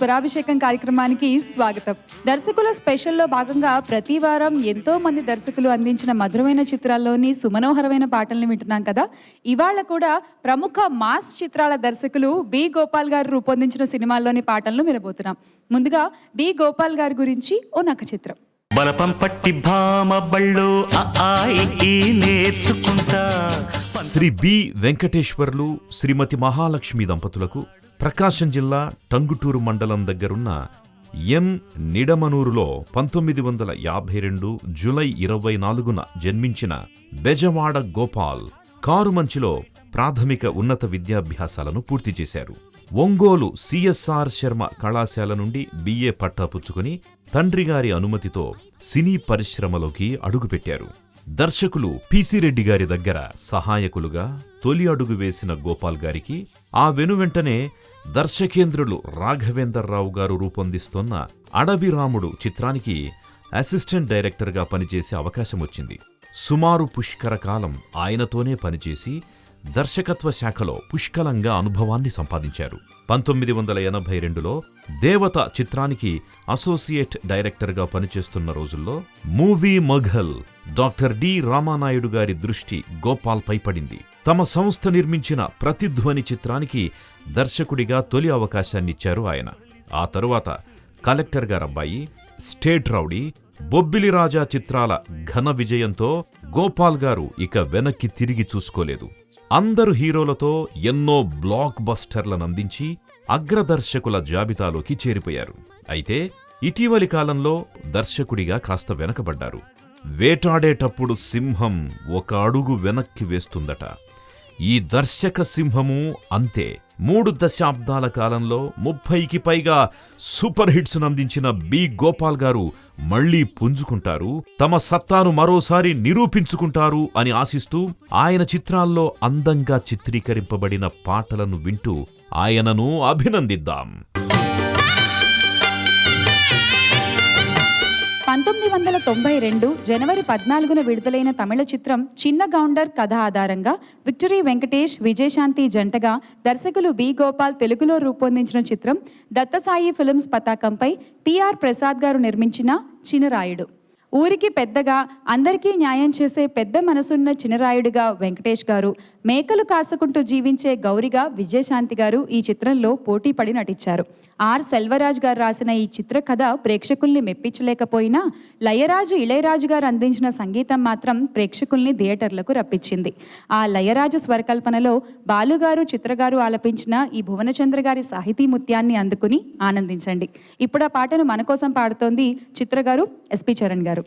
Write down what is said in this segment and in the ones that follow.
స్వరాభిషేకం కార్యక్రమానికి స్వాగతం. దర్శకుల స్పెషల్లో భాగంగా ప్రతి వారం ఎంతో మంది దర్శకులు అందించిన మధురమైన చిత్రాల్లోని సుమనోహరమైన పాటల్ని వింటున్నాం కదా. ఇవాళ కూడా ప్రముఖ మాస్ చిత్రాల దర్శకులు బి గోపాల్ గారు రూపొందించిన సినిమాల్లోని పాటలను వినబోతున్నాం. ముందుగా బి గోపాల్ గారి గురించి ఓ నక్క చిత్రం. బలపం పట్టి భామ బళ్ళు నేర్చుకుంటా. శ్రీ బి వెంకటేశ్వర్లు శ్రీమతి మహాలక్ష్మి దంపతులకు ప్రకాశం జిల్లా టంగుటూరు మండలం దగ్గరున్న ఎం నిడమనూరులో 1952 జూలై 24న జన్మించిన బెజవాడ గోపాల్ కారుమంచిలో ప్రాథమిక ఉన్నత విద్యాభ్యాసాలను పూర్తి చేశారు. ఒంగోలు సిఎస్ఆర్ శర్మ కళాశాల నుండి బిఏ పట్టా పుచ్చుకుని తండ్రిగారి అనుమతితో సినీ పరిశ్రమలోకి అడుగుపెట్టారు. దర్శకులు పిసి రెడ్డి గారి దగ్గర సహాయకులుగా తొలి అడుగు వేసిన గోపాల్ గారికి ఆ వెనువెంటనే దర్శకేంద్రులు రాఘవేంద్రరావు గారు రూపొందిస్తోన్న అడవి రాముడు చిత్రానికి అసిస్టెంట్ డైరెక్టర్గా పనిచేసే అవకాశం వచ్చింది. సుమారు పుష్కర కాలం ఆయనతోనే పనిచేసి దర్శకత్వ శాఖలో పుష్కలంగా అనుభవాన్ని సంపాదించారు. 1982లో దేవత చిత్రానికి అసోసియేట్ డైరెక్టర్గా పనిచేస్తున్న రోజుల్లో మూవీ మఘల్ డాక్టర్ డి రామానాయుడు గారి దృష్టి గోపాల్పై పడింది. తమ సంస్థ నిర్మించిన ప్రతిధ్వని చిత్రానికి దర్శకుడిగా తొలి అవకాశాన్నిచ్చారు ఆయన. ఆ తరువాత కలెక్టర్ గారబ్బాయి, స్టేట్ రౌడీ, బొబ్బిలి రాజా చిత్రాల ఘన విజయంతో గోపాల్ గారు ఇక వెనక్కి తిరిగి చూసుకోలేదు. అందరు హీరోలతో ఎన్నో బ్లాక్ బస్టర్లను అందించి అగ్రదర్శకుల జాబితాలోకి చేరిపోయారు. అయితే ఇటీవలి కాలంలో దర్శకుడిగా కాస్త వెనకబడ్డారు. వేటాడేటప్పుడు సింహం ఒక అడుగు వెనక్కి వేస్తుందట. ఈ దర్శక సింహము అంతే. 3 దశాబ్దాల కాలంలో 30కి పైగా సూపర్ హిట్స్ అందించిన బి గోపాల్ గారు మళ్లీ పుంజుకుంటారు, తమ సత్తాను మరోసారి నిరూపించుకుంటారు అని ఆశిస్తూ ఆయన చిత్రాల్లో అందంగా చిత్రీకరింపబడిన పాటలను వింటూ ఆయనను అభినందిద్దాం. 1992 జనవరి 14న విడుదలైన తమిళ చిత్రం చిన్న గౌండర్ కథ ఆధారంగా విక్టరీ వెంకటేష్, విజయశాంతి జంటగా దర్శకులు బి గోపాల్ తెలుగులో రూపొందించిన చిత్రం దత్తసాయి ఫిల్మ్స్ పతాకంపై పిఆర్ ప్రసాద్ గారు నిర్మించిన చినరాయుడు. ఊరికి పెద్దగా అందరికీ న్యాయం చేసే పెద్ద మనసున్న చినరాయుడిగా వెంకటేష్ గారు, మేకలు కాసుకుంటూ జీవించే గౌరిగా విజయశాంతి గారు ఈ చిత్రంలో పోటీ పడి నటించారు. ఆర్ సెల్వరాజ్ గారు రాసిన ఈ చిత్ర కథ ప్రేక్షకుల్ని మెప్పించలేకపోయినా లయరాజు ఇళయరాజు గారు అందించిన సంగీతం మాత్రం ప్రేక్షకుల్ని థియేటర్లకు రప్పించింది. ఆ లయరాజు స్వరకల్పనలో బాలుగారు, చిత్రగారు ఆలపించిన ఈ భువనచంద్ర గారి సాహితీ ముత్యాన్ని అందుకుని ఆనందించండి. ఇప్పుడు ఆ పాటను మన కోసం పాడుతోంది చిత్రగారు, ఎస్పి చరణ్ గారు.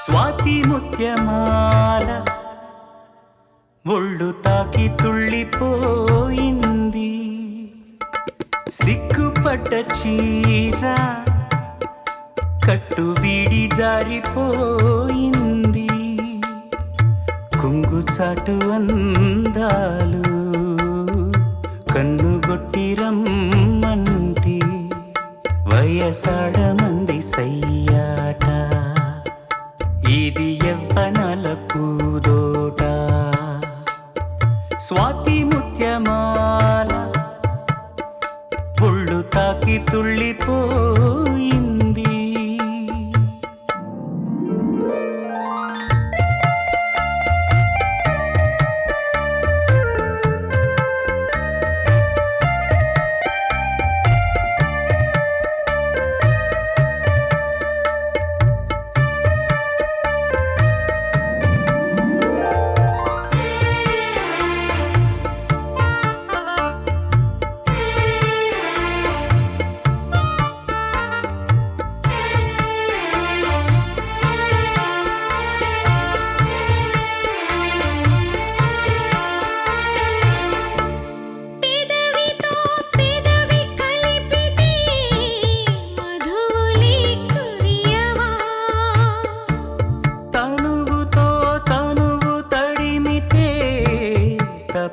స్వాతి ముత్యమాల ఒళ్ళు తాకి తుళ్ళిపోయింది, సిగ్గుపడ్డ చీర కట్టు వీడి జారిపోయింది, కుంగుచాటు అందాలు కన్నుగొట్టి రమ్మంటి వయసాడమంది సయ్యాట, ఇది యవ్వనాల పూదోట. స్వాతి ముత్యమాల ఒళ్ళు తాకి తుళ్ళిపోయింది.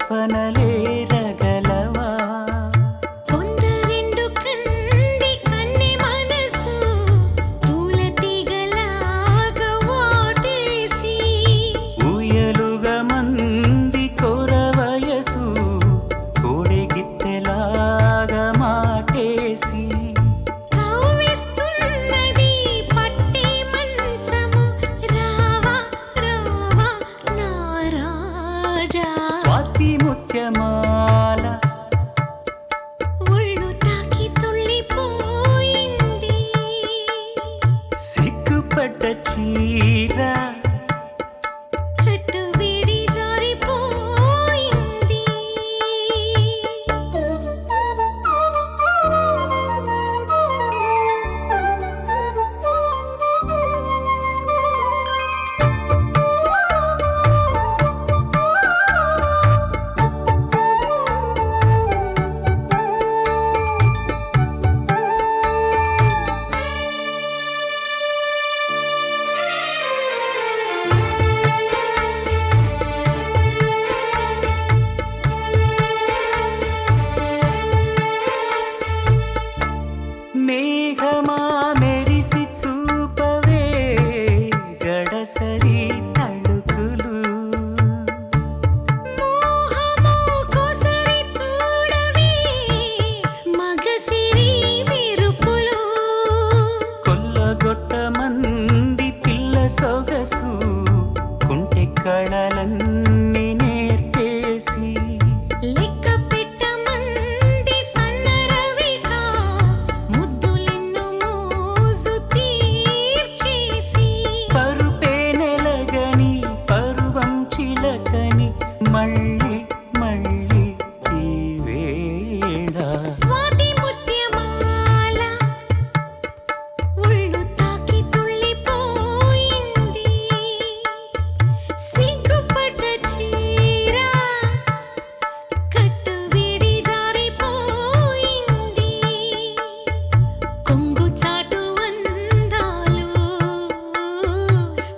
తపనలేరగలవా పొందరెండు కంది కన్నె మనసు పూలతీగలాగా వాటేసి ఊయలుగా మంది కొరవయసు కోడెగిత్తెలాగా మాటేసి కవ్విస్తున్నది పట్టి మంచము రావా రావా నా రాజా స్వాతి ముత్యమాల ఒళ్ళు తాకి తుళ్ళిపోయింది సిగ్గుపడ్డ చీర కట్టు విడి జారిపోయింది మేఘమా మెరిసి చూపవే గడసరి తళుకులు మోహమో కోసరి చూడవే మగసిరి మెరుపులు కొల్లగొట్ట మంది పిల్ల సొగసు కుంటె కళలన్నీ నేర్పేసి లెక్క పెట్టమంది సన్నరవిక ముద్దులెన్ను మోజు తీర్చేసి పరుపే నెలగని పరువం చిలకని మళ్ళీ మళ్ళీ ఈ వేళ స్వాతి ముత్యమాల ఒళ్ళు తాకి తుళ్ళిపోయింది సిగ్గుపడ్డ చీర కట్టు విడి జారిపోయింది కొంగు చాటు అందాలు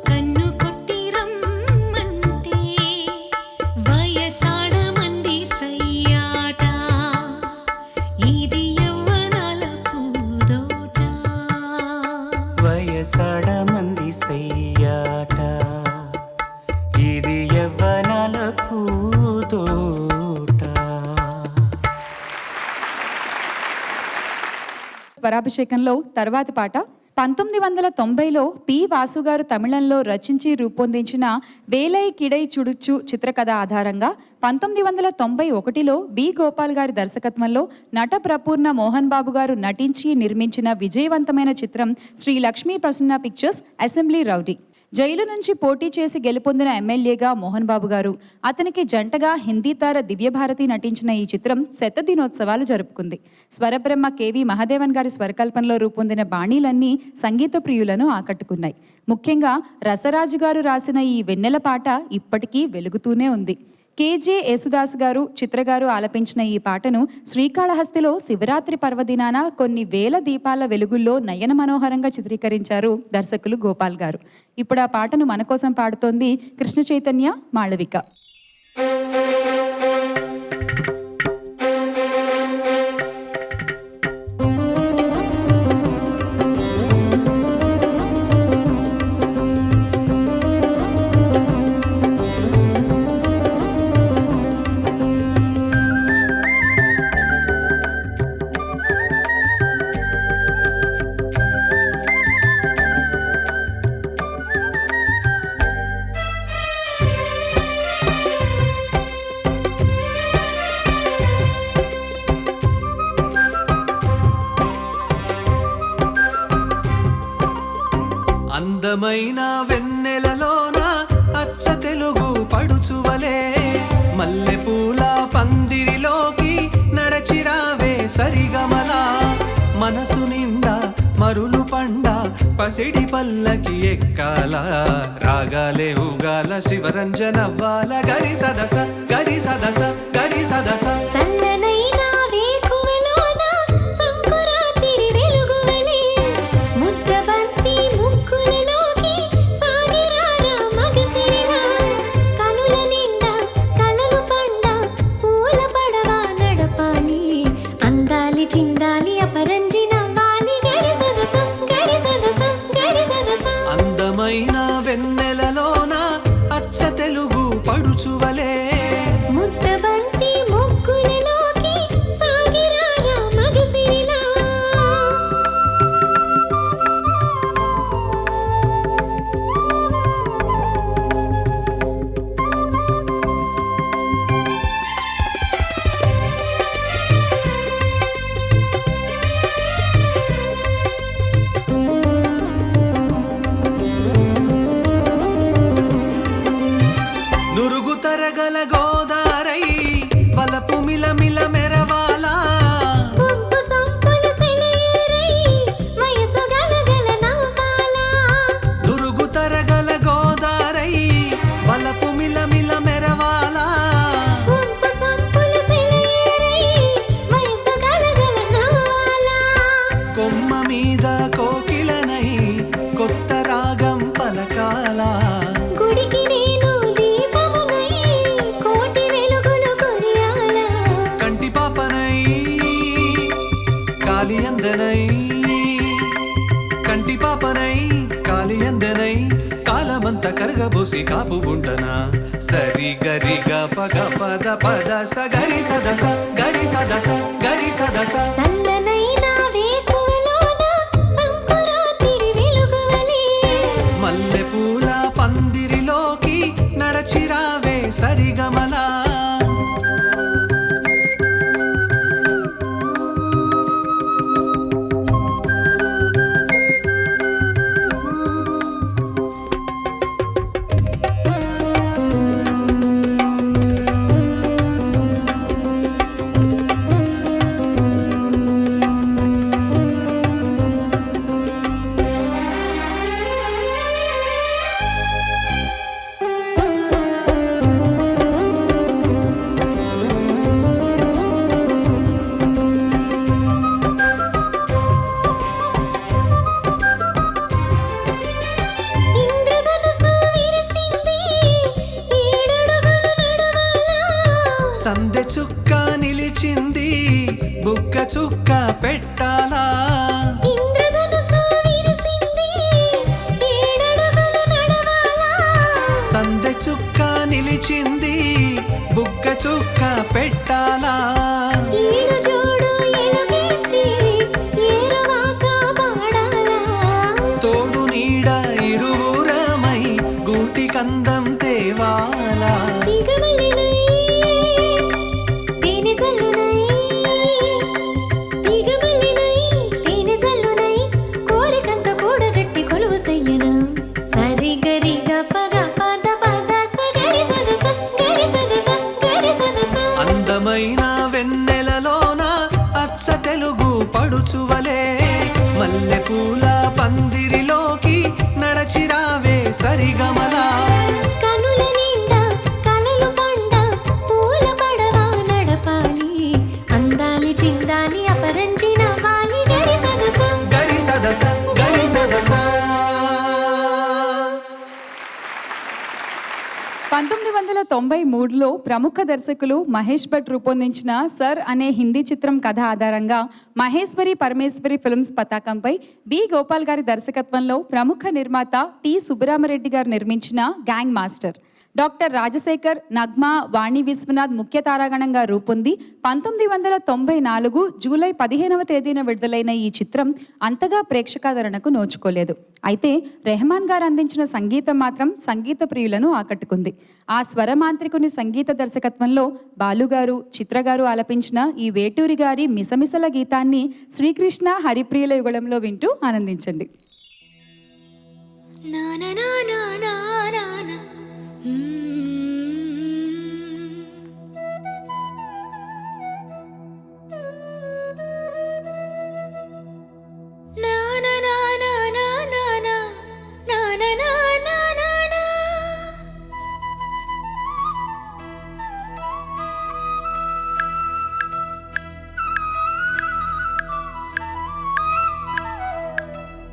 కన్ను కొట్టి రమ్మంటే వయసాడమంది సయ్యాట ఇది యవ్వనాల పూదోట వయసాడ మంది సయ్యాట ఇది యవ్వనాల పూదోట స్వరాభిషేకంలో తర్వాతి పాట 1990లో పి వాసు గారు తమిళంలో రచించి రూపొందించిన వేలై కిడై చుడుచు చిత్రకథ ఆధారంగా 1991లో బి గోపాల్ గారి దర్శకత్వంలో నట ప్రపూర్ణ మోహన్ బాబు గారు నటించి నిర్మించిన విజయవంతమైన చిత్రం Shri Lakshmi Prasanna pictures assembly rowdy. Jail నుంచి పోటీ చేసి గెలుపొందిన ఎమ్మెల్యేగా మోహన్ బాబు గారు, అతనికి జంటగా హిందీ తార దివ్యభారతి నటించిన ఈ చిత్రం శత దినోత్సవాలు జరుపుకుంది. స్వరబ్రహ్మ కెవి మహాదేవన్ గారి స్వరకల్పనలో రూపొందిన బాణీలన్నీ సంగీత ప్రియులను ఆకట్టుకున్నాయి. ముఖ్యంగా రసరాజు గారు రాసిన ఈ వెన్నెల పాట ఇప్పటికీ వెలుగుతూనే ఉంది. కేజే యేసుదాస్ గారు, చిత్రగారు ఆలపించిన ఈ పాటను శ్రీకాళహస్తిలో శివరాత్రి పర్వదినాన కొన్ని వేల దీపాల వెలుగుల్లో నయన మనోహరంగా చిత్రీకరించారు దర్శకులు గోపాల్ గారు. ఇప్పుడు ఆ పాటను మన కోసం పాడుతోంది కృష్ణ చైతన్య, మాళవిక. అందమైన వెన్నెలలోన అచ్చ తెలుగు పడుచువలే మల్లెపూల పందిరిలోకి నడచిరావే సరిగమలా మనసు నిండా మరులు పండ పసిడి పల్లకి ఎక్కాల రాగాలే ఊగాల శివరంజనవ్వాల గరి సదస గరి సదస గరి సదస చల్లనైనా వేకువలోన సంకురాత్రి వెలుగువలే ముద్దబంతి ముక్కులలోకి సాగిరారా మగసిరిలా కనుల నిండా కలలు పండ అందమైన వెన్నెలలోన అచ్చ తెలుగు పడుచువలే ముద్దబంతి ముగ్గులలోకి సాగిరారా మగసిరిలా నురుగు తరగల గోదారై వలపు మిలమిల మెరవాలా పంపు సంపుల సెలయేరై వయసు గలగల నవ్వాలా నురుగు తరగల గోదారై వలపు మిలమిల మెరవాలా పంపు సంపుల సెలయేరై వయసు గలగల నవ్వాలా కొమ్మ మీద కోకిలనై కొత్త రాగం పలకాలా గుడికి నేను దీపమునై కోటి వెలుగులు కురియాలా కంటి పాపనై కాలి అందనై కంటి పాపనై కాలి అందనై కాలమంత కరగబోసి కాపు ఉంటనా సరి గరి గ పగ పద పద స గరి సదస గరి సదస గరి సదస చల్లనైన వేకువలోన సంకురాతిరి వెలుగువలే మల్లె పూల పందిరిలోకి నడచిరావే సరిగమలా ఇంద్రధనుసు విరిసింది ఏడడుగులు నడవాలా సందె చుక్క నిలిచింది బుగ్గ చుక్క పెట్టాలా ఇంద్రధనుసు విరిసింది ఏడడుగులు నడవాలా సందె చుక్క నిలిచింది బుగ్గ చుక్క పెట్టాలా ఈడు జోడు ఎలుగెత్తి ఏరువాక పాడాలా తోడు నీడ ఇరువురమై గూటి కందం తేవాలా తీగమల్లినై తేనె జల్లునై తీగమల్లినై తేనె జల్లునై కోరికంత కూడగట్టి కొలువు చెయ్యనా సరి గరి గ పగ పద పద స గరి సదస గరి సదస గరి సదస అందమైన వెన్నెలలోన అచ్చ తెలుగు పడుచువలే మల్లె పూల పందిరిలోకి నడచిరావే సరిగమలా కనుల నిండా కలలు పండ పూల పడవ నడపాలి అందాలి చిందాలి అపరంజి నవ్వాలి గరి సదస గరి సదస గరి సదస 1993లో ప్రముఖ దర్శకులు మహేష్ భట్ రూపొందించిన సర్ అనే హిందీ చిత్రం కథ ఆధారంగా మహేశ్వరి పరమేశ్వరి ఫిల్మ్స్ పతాకంపై బి గోపాల్ గారి దర్శకత్వంలో ప్రముఖ నిర్మాత టి సుబ్బరామరెడ్డి గారు నిర్మించిన gang master doctor Rajasekhar, Nagma, Vani Viswanath ముఖ్య తారాగణంగా రూపొంది 1994 జూలై 15వ తేదీన విడుదలైన ఈ చిత్రం అంతగా ప్రేక్షకాదరణకు నోచుకోలేదు. అయితే రెహమాన్ గారు అందించిన సంగీతం మాత్రం సంగీత ప్రియులను ఆకట్టుకుంది. ఆ స్వరమాంత్రికుని సంగీత దర్శకత్వంలో బాలుగారు, చిత్రగారు ఆలపించిన ఈ వేటూరి గారి మిసమిసల గీతాన్ని శ్రీకృష్ణ హరిప్రియుల యుగళంలో వింటూ ఆనందించండి. నా నా నా నా నా నా నా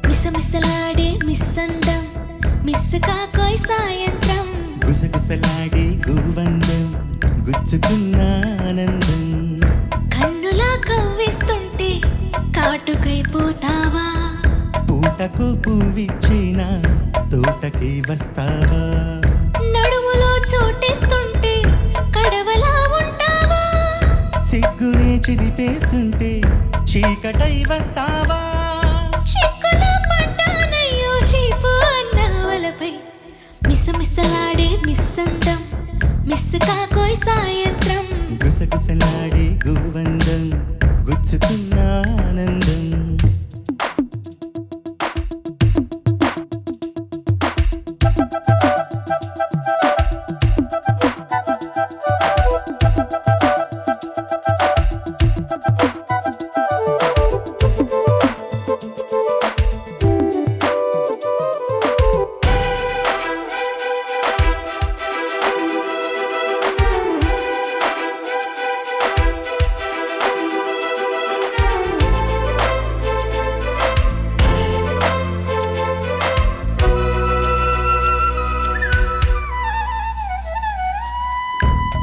మిసమిసలాడే మిస్సందం మిస్ కాకోయ్ సాయంత్రం గుసగుసలాడే గువ్వందం గుచ్చుకున్న ఆనందం కన్నులా కవ్విస్తుంటే కాటుకైపోతావా పూట పూటకు పువ్విచ్చిన తోటకి వస్తావా నడుములో చోటేస్తుంటే కడవలా ఉంటావా సిగ్గునే చిదిపేస్తుంటే చీకటై వస్తావా చిక్కుల పడ్డానయ్యో చీపు అన్నావలపై మిసమిసలాడే మిస్సందం మిస్ కాకోయ్ సాయంత్రం గుసగుసలాడే గువ్వందం గుచ్చుకున్న ఆనందం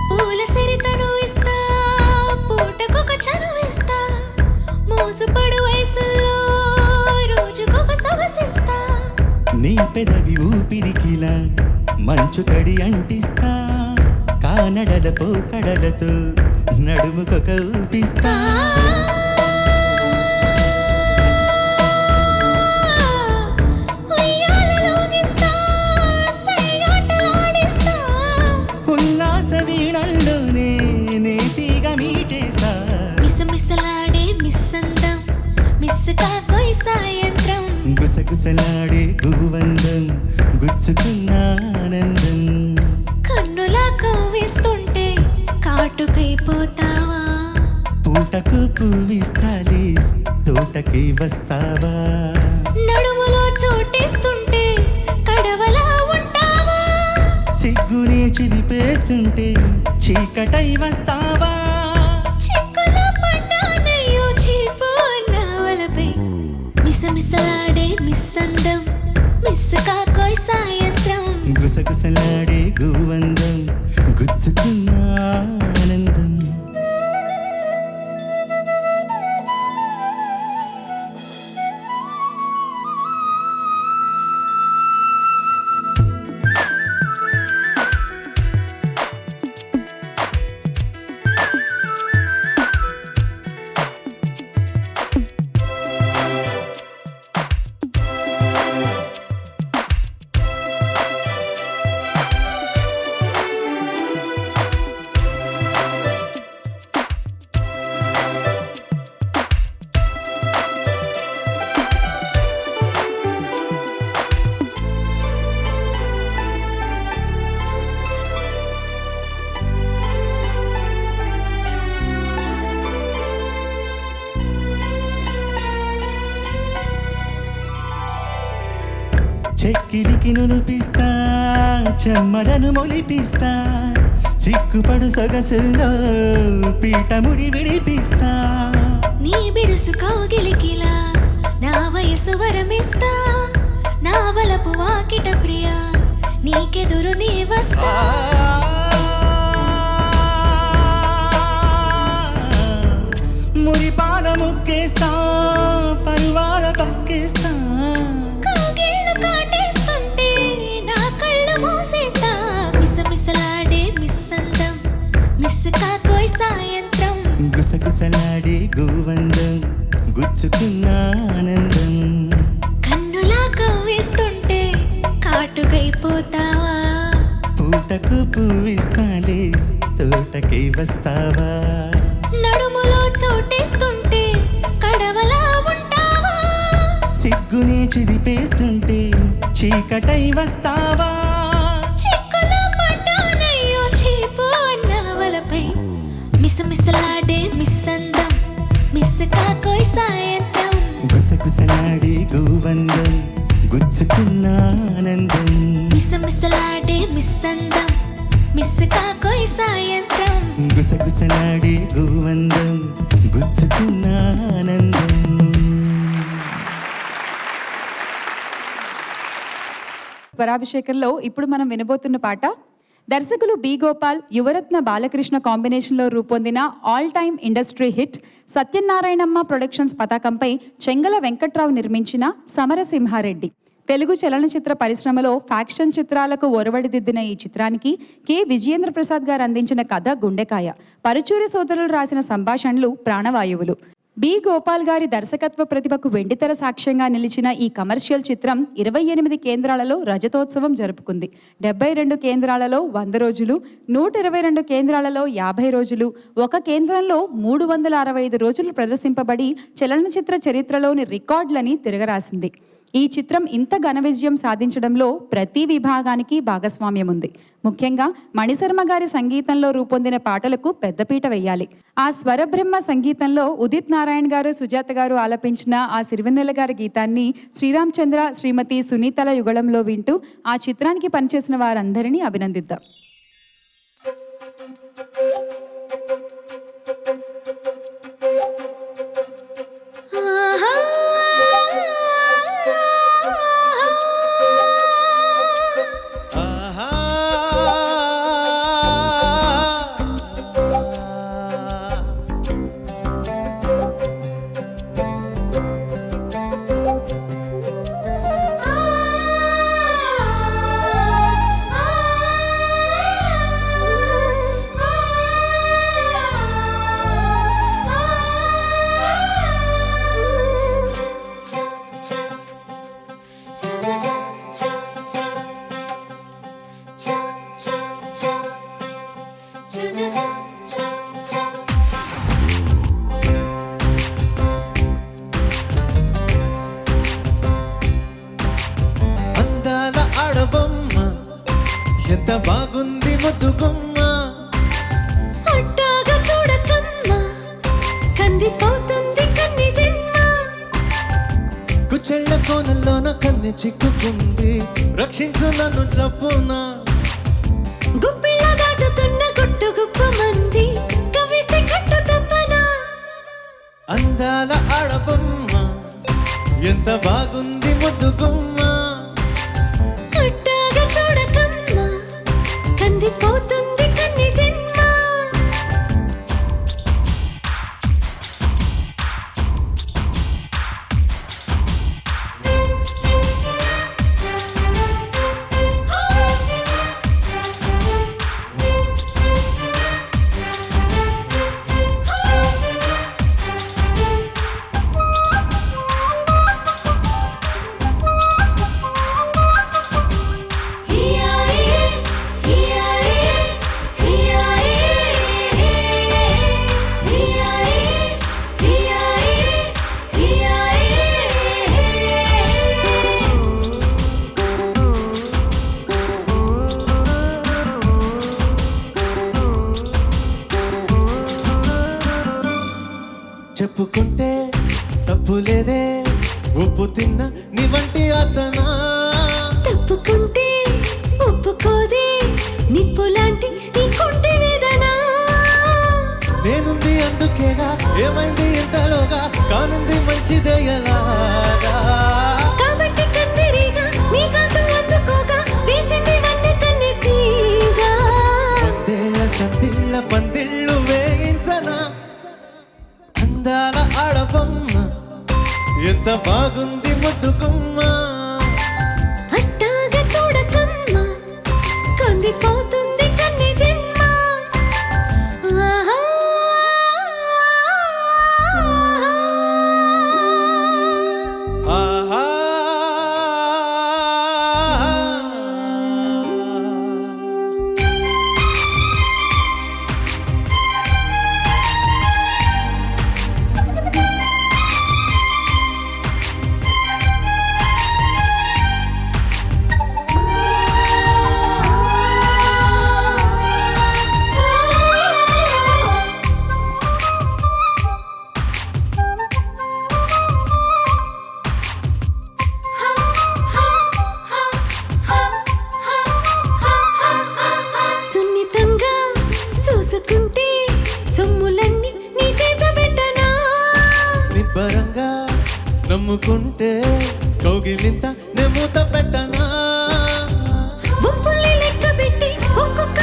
పూల సిరితను ఇస్తా పూటకొక చనువిస్తా మోసుపడు వయసుల్లో రోజుకొక సొగసిస్తా నీ పెదవి ఊపిరికిలా మంచు తడి అంటిస్తా కానడల పోకడలతో నడుముకొక ఊపిస్తా ఉయ్యాలలోగిస్తా సయ్యాటలాడిస్తా ఉల్లాస వీణల్లోనే నేతిగా మీటేస్తా మిసమిసలాడే మిస్సందం మిస్ కాకోయ్ సాయంత్రం గుసగుసలాడే గువ్వందం గుచ్చుకున్న ఆనందం కన్నులా కోవిస్తుంటే కాటుకైపోతావా పూటకు పువ్విస్తాలే తోటకి వస్తావా నడుములో చోటేస్తుంటే కడవలా ఉంటావా సిగ్గునే చిదిపేస్తుంటే చీకటై వస్తావా చిక్కుల పడ్డానయ్యో చీపు అన్నావలపై మిసమిసలాడే మిస్సందం మిస్ కాకోయ్ సాయంత్రం గుసగుసలాడే గువ్వందం గుచ్చుకున్న ఆనందం చెక్కిలికి నులిపిస్తా చెమ్మలను మొలిపిస్తా చిక్కుపడు సొగసుల్లో పీఠముడి విడిపిస్తా నీ బిరుసు కౌగిలికిలా నా వయసు వరమిస్తా నా వలపు వాకిట ప్రియా నీకెదురు నీ వస్తా మురిపాల ముక్కేస్తా పరువాల పక్కేస్తా కౌగిళ్ళు కాటేస్తుంటే నా కళ్ళు మూసేస్తా మిసమిసలాడే మిస్సందం మిస్ కాకోయ్ సాయంత్రం గుసగుసలాడే గువ్వందం గుచ్చుకున్న ఆనందం కన్నులా కవ్విస్తుంటే కాటుకైపోతావా పూటకు పువ్విస్తాలే తోటకి వస్తావా నడుములో చోటేస్తుంటే కడవలా ఉంటావా సిగ్గునే చిదిపేస్తుంటే చీకటై వస్తావా చిక్కుల పడ్డానయ్యో చీపు అన్నావలపై మిసమిసలాడే మిస్సందం మిస్ కాకోయ్ సాయంత్రం గుసగుసలాడే గువ్వందం గుచ్చుకున్న ఆనందం మిసమిసలాడే మిస్సందం మిస్ కాకోయ్ సాయంత్రం గుసగుసలాడే గువ్వందం గుచ్చుకున్న ఆనందం స్వరాభిషేకంలో ఇప్పుడు మనం వినబోతున్న పాట దర్శకులు బి గోపాల్, యువరత్న బాలకృష్ణ కాంబినేషన్లో రూపొందిన all time industry hit Satyanarayanamma productions పతాకంపై చెంగల వెంకట్రావు నిర్మించిన సమరసింహారెడ్డి. తెలుగు చలనచిత్ర పరిశ్రమలో ఫ్యాక్షన్ చిత్రాలకు ఒరవడిదిద్దిన ఈ చిత్రానికి కె విజయేంద్ర ప్రసాద్ గారు అందించిన కథ గుండెకాయ, పరుచూరి సోదరులు రాసిన సంభాషణలు ప్రాణవాయువులు. బి గోపాల్ గారి దర్శకత్వ ప్రతిభకు వెండితెర సాక్ష్యంగా నిలిచిన ఈ కమర్షియల్ చిత్రం 28 కేంద్రాలలో రజతోత్సవం జరుపుకుంది. 72 కేంద్రాలలో 100 రోజులు, 122 కేంద్రాలలో 50 రోజులు, ఒక కేంద్రంలో 365 రోజులు ప్రదర్శింపబడి చలనచిత్ర చరిత్రలోని రికార్డులని తిరగరాసింది. ఈ చిత్రం ఇంత ఘన విజయం సాధించడంలో ప్రతి విభాగానికి భాగస్వామ్యం ఉంది. ముఖ్యంగా మణిశర్మ గారి సంగీతంలో రూపొందిన పాటలకు పెద్దపీట వేయాలి. ఆ స్వరబ్రహ్మ సంగీతంలో ఉదిత్ నారాయణ గారు, సుజాత గారు ఆలపించిన ఆ సిరివెన్నెల గారి గీతాన్ని శ్రీరామచంద్ర, శ్రీమతి సునీతల యుగళంలో వింటూ ఆ చిత్రానికి పనిచేసిన వారందరినీ అభినందిద్దాం. అందాల ఆడబొమ్మ ఎంత బాగుంది ముద్దుగుమ్మ, అట్టాగా చూడకమ్మ కందిపోతుంది కన్ని జన్మ. కుచెళ్ళ కోనల్లోన కన్నె చిక్కుకుంది, రక్షించు నన్ను చప్పునా. గుప్పిళ్ళ దాటుతున్న గుట్టు గుప్ప మంది కవిస్తే కట్టు తప్పనా. అందాల ఆడబొమ్మ ఎంత బాగుంది ముద్దుగుమ్మ, అట్టాగా చూడకమ్మ కందిపోతుంది కన్ని జన్మ. చెప్పుకుంటే తప్పు లేదే, ఉప్పు తిన్న నీ వంటి అతనా. తప్పుకుంటే ఒప్పుకోదే నిప్పు లాంటి నీ కుంటి వేదన. నేనుంది అందుకేగా, ఏమైంది ఇంతలోగా, కానుంది మంచిదే ఎలాగా. కాబట్టి కందిరీగా నీ కాటు అందుకోగా వేచింది వన్నె కన్నె తీగా. పందేళ్ల సందిళ్ళ పందిళ్ళు వేయించనా. అందాల ఆడబొమ్మ ఎంత బాగుంది ముద్దుగుమ్మ, అట్టాగా చూడకమ్మ కందిపోతుంది కన్నె జన్మ. ఆహా ఆహా. సున్నితంగా చూసుకుంటే సొమ్ములన్నీ నీ చేత పెట్టనా. నిబ్బరంగా నమ్ముకుంటే కౌగిలింత నెమూత పెట్టనా. వంపుల్ని లెక్క పెట్టి ఒక్కొక్క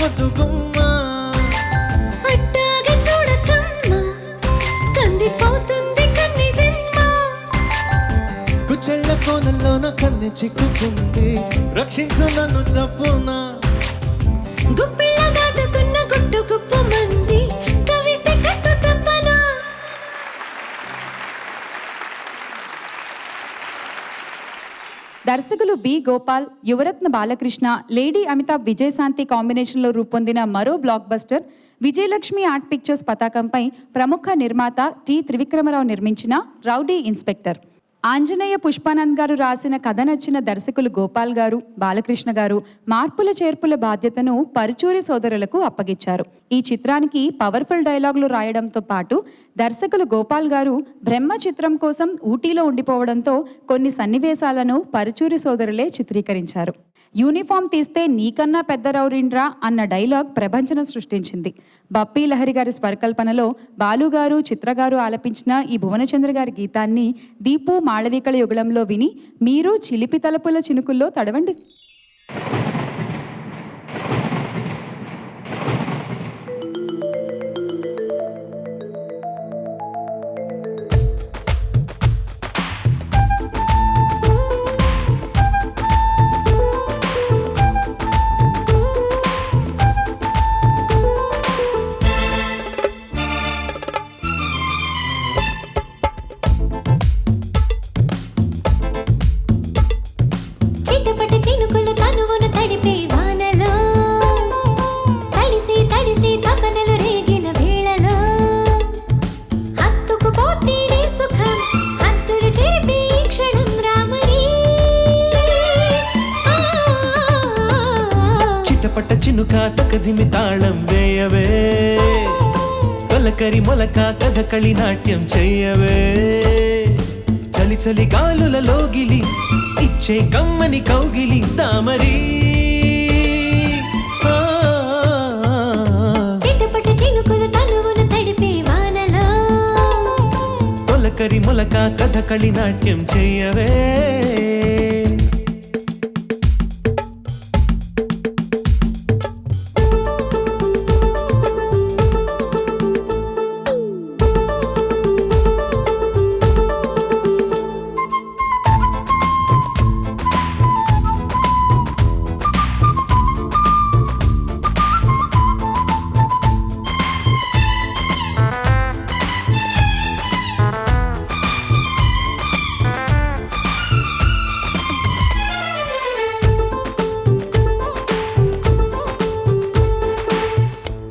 ముద్దు గుమ్మా. అట్టాగా చూడకమ్మా కందిపోతుంది కన్ని జన్మ. కుచెళ్ళ కోనల్లోన కన్నె చిక్కుకుంది, రక్షించు నన్ను చప్పునా. గుప్పిళ్ళ దాటుకున్న గుట్టు గుప్పు మంది కవిస్తే కట్టు తప్పనా. దర్శకులు బి గోపాల్, యువరత్న బాలకృష్ణ, లేడీ అమితాబ్ విజయశాంతి కాంబినేషన్లో రూపొందిన మరో block buster Vijayalakshmi art pictures పతాకంపై ప్రముఖ నిర్మాత టి త్రివిక్రమరావు నిర్మించిన రౌడీ ఇన్స్పెక్టర్. ఆంజనేయ పుష్పానంద్ గారు రాసిన కథ నచ్చిన దర్శకులు గోపాల్ గారు, బాలకృష్ణ గారు మార్పుల చేర్పుల బాధ్యతను పరుచూరి సోదరులకు అప్పగించారు. ఈ చిత్రానికి పవర్ఫుల్ డైలాగులు రాయడంతో పాటు దర్శకులు గోపాల్ గారు బ్రహ్మ చిత్రం కోసం ఊటీలో ఉండిపోవడంతో కొన్ని సన్నివేశాలను పరుచూరి సోదరులే చిత్రీకరించారు. యూనిఫామ్ తీస్తే నీకన్నా పెద్ద రౌడీండ్రా అన్న డైలాగ్ ప్రభంజనం సృష్టించింది. బప్పీ లహరి గారి స్వరకల్పనలో బాలుగారు, చిత్రగారు ఆలపించిన ఈ భువనచంద్ర గారి గీతాన్ని దీపు మాళవికల యుగళంలో విని మీరు చిలిపి తలపుల చినుకుల్లో తడవండి. చిటపట చినుకులు తనువును తడిపే వానలో, తడిసి తడిసి తపనలు రేగిన వేళలో, హత్తుకుపోతే నీ సుఖం హత్తులు చెరిపే ఈ క్షణం రామరి. చిటపట చినుక తకదిమి తాళం వేయవే, తొలకరి మొలక కథకళి నాట్యం చెయ్యవే. చలి చలి గాలులలో గిలి ఇచ్చే కమ్మని కౌగిలి తామరి. చిటపట చినుకులు తనువును తడిపే వానలో, తొలకరి మొలక కథకళి నాట్యం చెయ్యవే.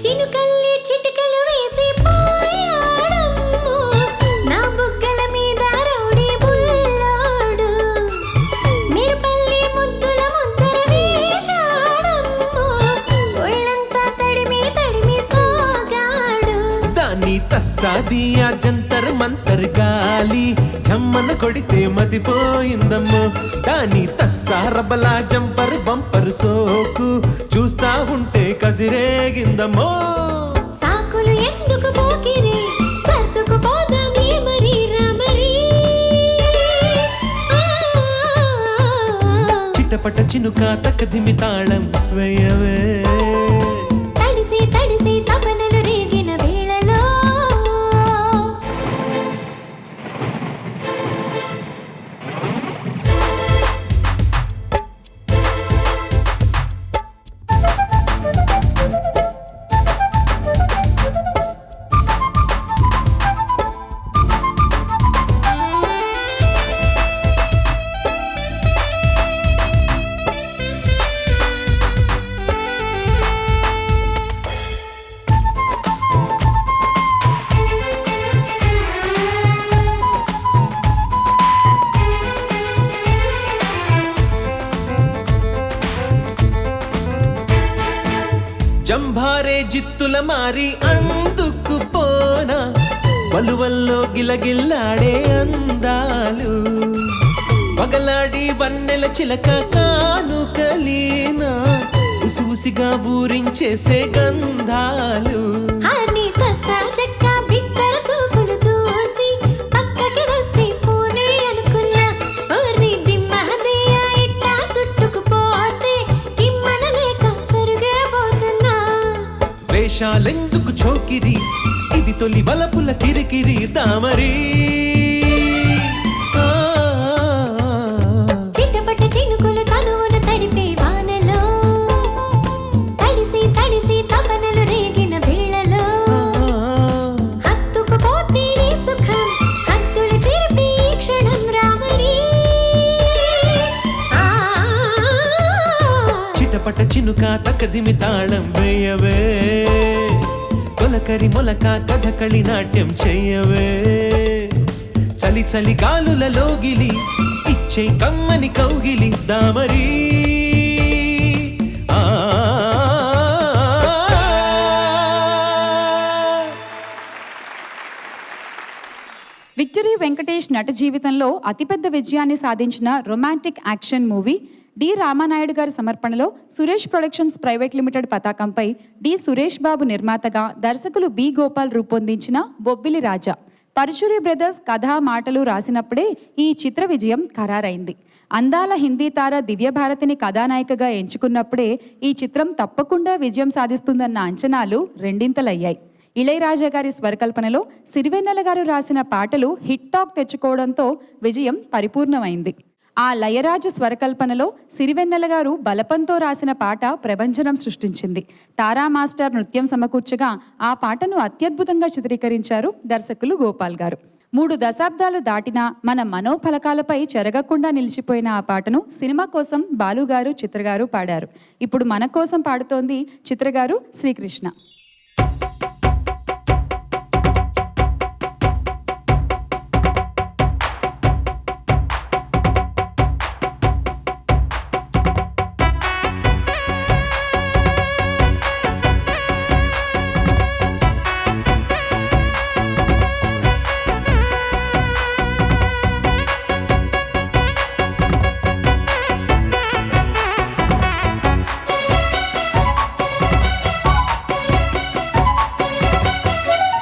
చినుకల్లి చిటికలు వేసి పోయాడమ్మో, నా బుగ్గల మీద రౌడీ బుల్లోడు. మిరపల్లి ముద్దుల ముద్దర వేశాడమ్మో, ఒళ్ళంతా తడిమి తడిమి సోగాడు. దాన్ని తస్సాదియా జంతర్ మంతర్ గాలి జమ్మన కొడితే మతిపోయిందమ్మో. దాని తస్సారబలా జంపర్ బంపర్ సోకు చూస్తా ఉంటే కసిరేగిందమ్మో. సాకులు ఎందుకు పోకిరి సర్దుకు పోదామే మరి రామరి. చిటపట చినుక తక్కదిమి తాళం వేయవే. తడిసి తడిసి తపనలు రేగిన వేళలో, జంభారే జిత్తుల మారి అందుకు పోనా, వలువల్లో గిలగిల్లాడే అందాలు, పగలాడి వన్నెల చిలక కానుకలీనా, ఉసిగా ఊరించేసే గంధాలు. హాని తస్సా చెక్క బిత్తర చూపులు తోసి పక్కకి వస్తే పోనే అనుకున్నా. ఓరి దిమ్మహదయ్య ఇట్టా చుట్టుకుపోతే కిమ్మన లేక కరుగే పోతున్నా. తొలి వలపుల కిరికిరి దామరి చిట్టపట్ట చినుకులు తనువును తడిపే వానలో తడిసి తడిసి తపనలు రేగిన వేళలో హత్తుకుపోతే నీ సుఖం హత్తులు చెరిపి ఈ క్షణం రామరి చిటపట చినుక తక్కదిమి తాళం వేయవే తొలకరి మొలక కథకళి నాట్యం చెయ్యవే చలి చలి గాలులలో గిలి ఇచ్చే కమ్మని కౌగిలి దామరి విక్టరీ వెంకటేష్ నట జీవితంలో అతిపెద్ద విజయాన్ని సాధించిన romantic action movie D Ramanaidu గారి సమర్పణలో సురేష్ ప్రొడక్షన్స్ ప్రైవేట్ లిమిటెడ్ పతాకంపై డి సురేష్ బాబు నిర్మాతగా దర్శకులు బి గోపాల్ రూపొందించిన బొబ్బిలి రాజా. పరుచూరి బ్రదర్స్ కథ మాటలు రాసినప్పుడే ఈ చిత్ర విజయం ఖరారైంది. అందాల హిందీ తార దివ్యభారతిని కథానాయికగా ఎంచుకున్నప్పుడే ఈ చిత్రం తప్పకుండా విజయం సాధిస్తుందన్న అంచనాలు రెండింతలయ్యాయి. ఇళయరాజా గారి స్వరకల్పనలో సిరివెన్నెల గారు రాసిన పాటలు హిట్ టాక్ తెచ్చుకోవడంతో విజయం పరిపూర్ణమైంది. ఆ లయరాజు స్వరకల్పనలో సిరివెన్నెల గారు బలపంతో రాసిన పాట ప్రభంజనం సృష్టించింది. తారా మాస్టర్ నృత్యం సమకూర్చగా ఆ పాటను అత్యద్భుతంగా చిత్రీకరించారు దర్శకులు గోపాల్ గారు. 3 దశాబ్దాలు దాటినా మన మనోఫలకాలపై చెరగకుండా నిలిచిపోయిన ఆ పాటను సినిమా కోసం బాలుగారు చిత్రగారు పాడారు. ఇప్పుడు మన కోసం పాడుతోంది చిత్రగారు శ్రీకృష్ణ.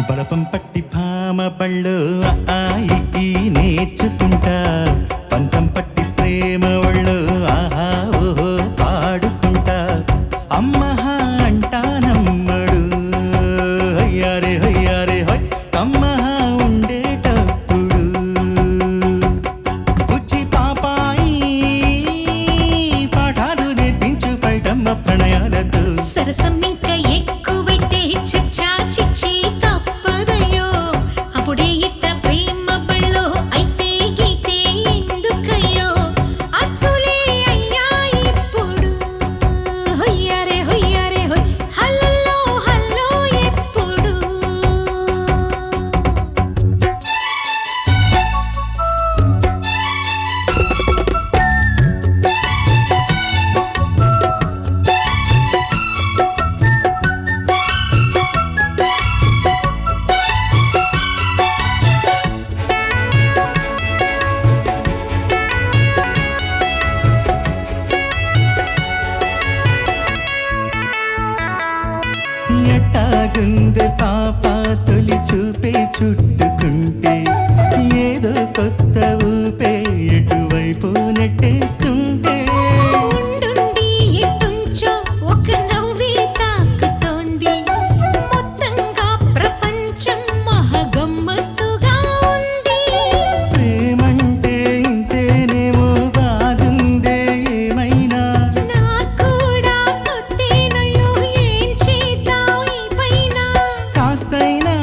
బలపం పట్టి భామ బళ్ళు ఆయి నేర్చుకుంటా పంతం పట్టి ప్రేమ ఒళ్ళు ఆహా ఓహో పాడుకుంటా అమ్మహా అంటానమ్మడు హయ్యారే హయ్యారే హొయ్ కమ్మహా ఉండేటప్పుడు బుజ్జి పాపాయి పాఠాలు నేర్పించు పైటమ్మ ప్రణయాలతో సరసం ఇంకా ఎక్కువైతే చిచ్చా చిచ్చి తప్పదయ్యో అప్పుడే ఇట్ట ప్రేమ బళ్ళో అయితే గీతే ఎందుకయ్యో అచ్చులే అయ్యా ఇప్పుడు హొయ్యారే హొయ్యారే హొయ్ హల్లో హల్లో ఎప్పుడు ఎట్టాగుంది పాప తొలి చూపే చుట్టుకుంటే ఏదో కొత్త ఊపే ఎటువైపు నెట్టేస్తుంటే ఉండుండి ఎటుంచో ఒక నవ్వే తాకుతోంది మొత్తంగా ప్రపంచం మహగమ్మత్తుగా ఉంది ప్రేమంటే ఇంతేనేమో బాగుందే ఏమైనా నా కూడా కొత్తేనయ్యో ఏం చేద్దాం ఈ పైన కాస్తైనా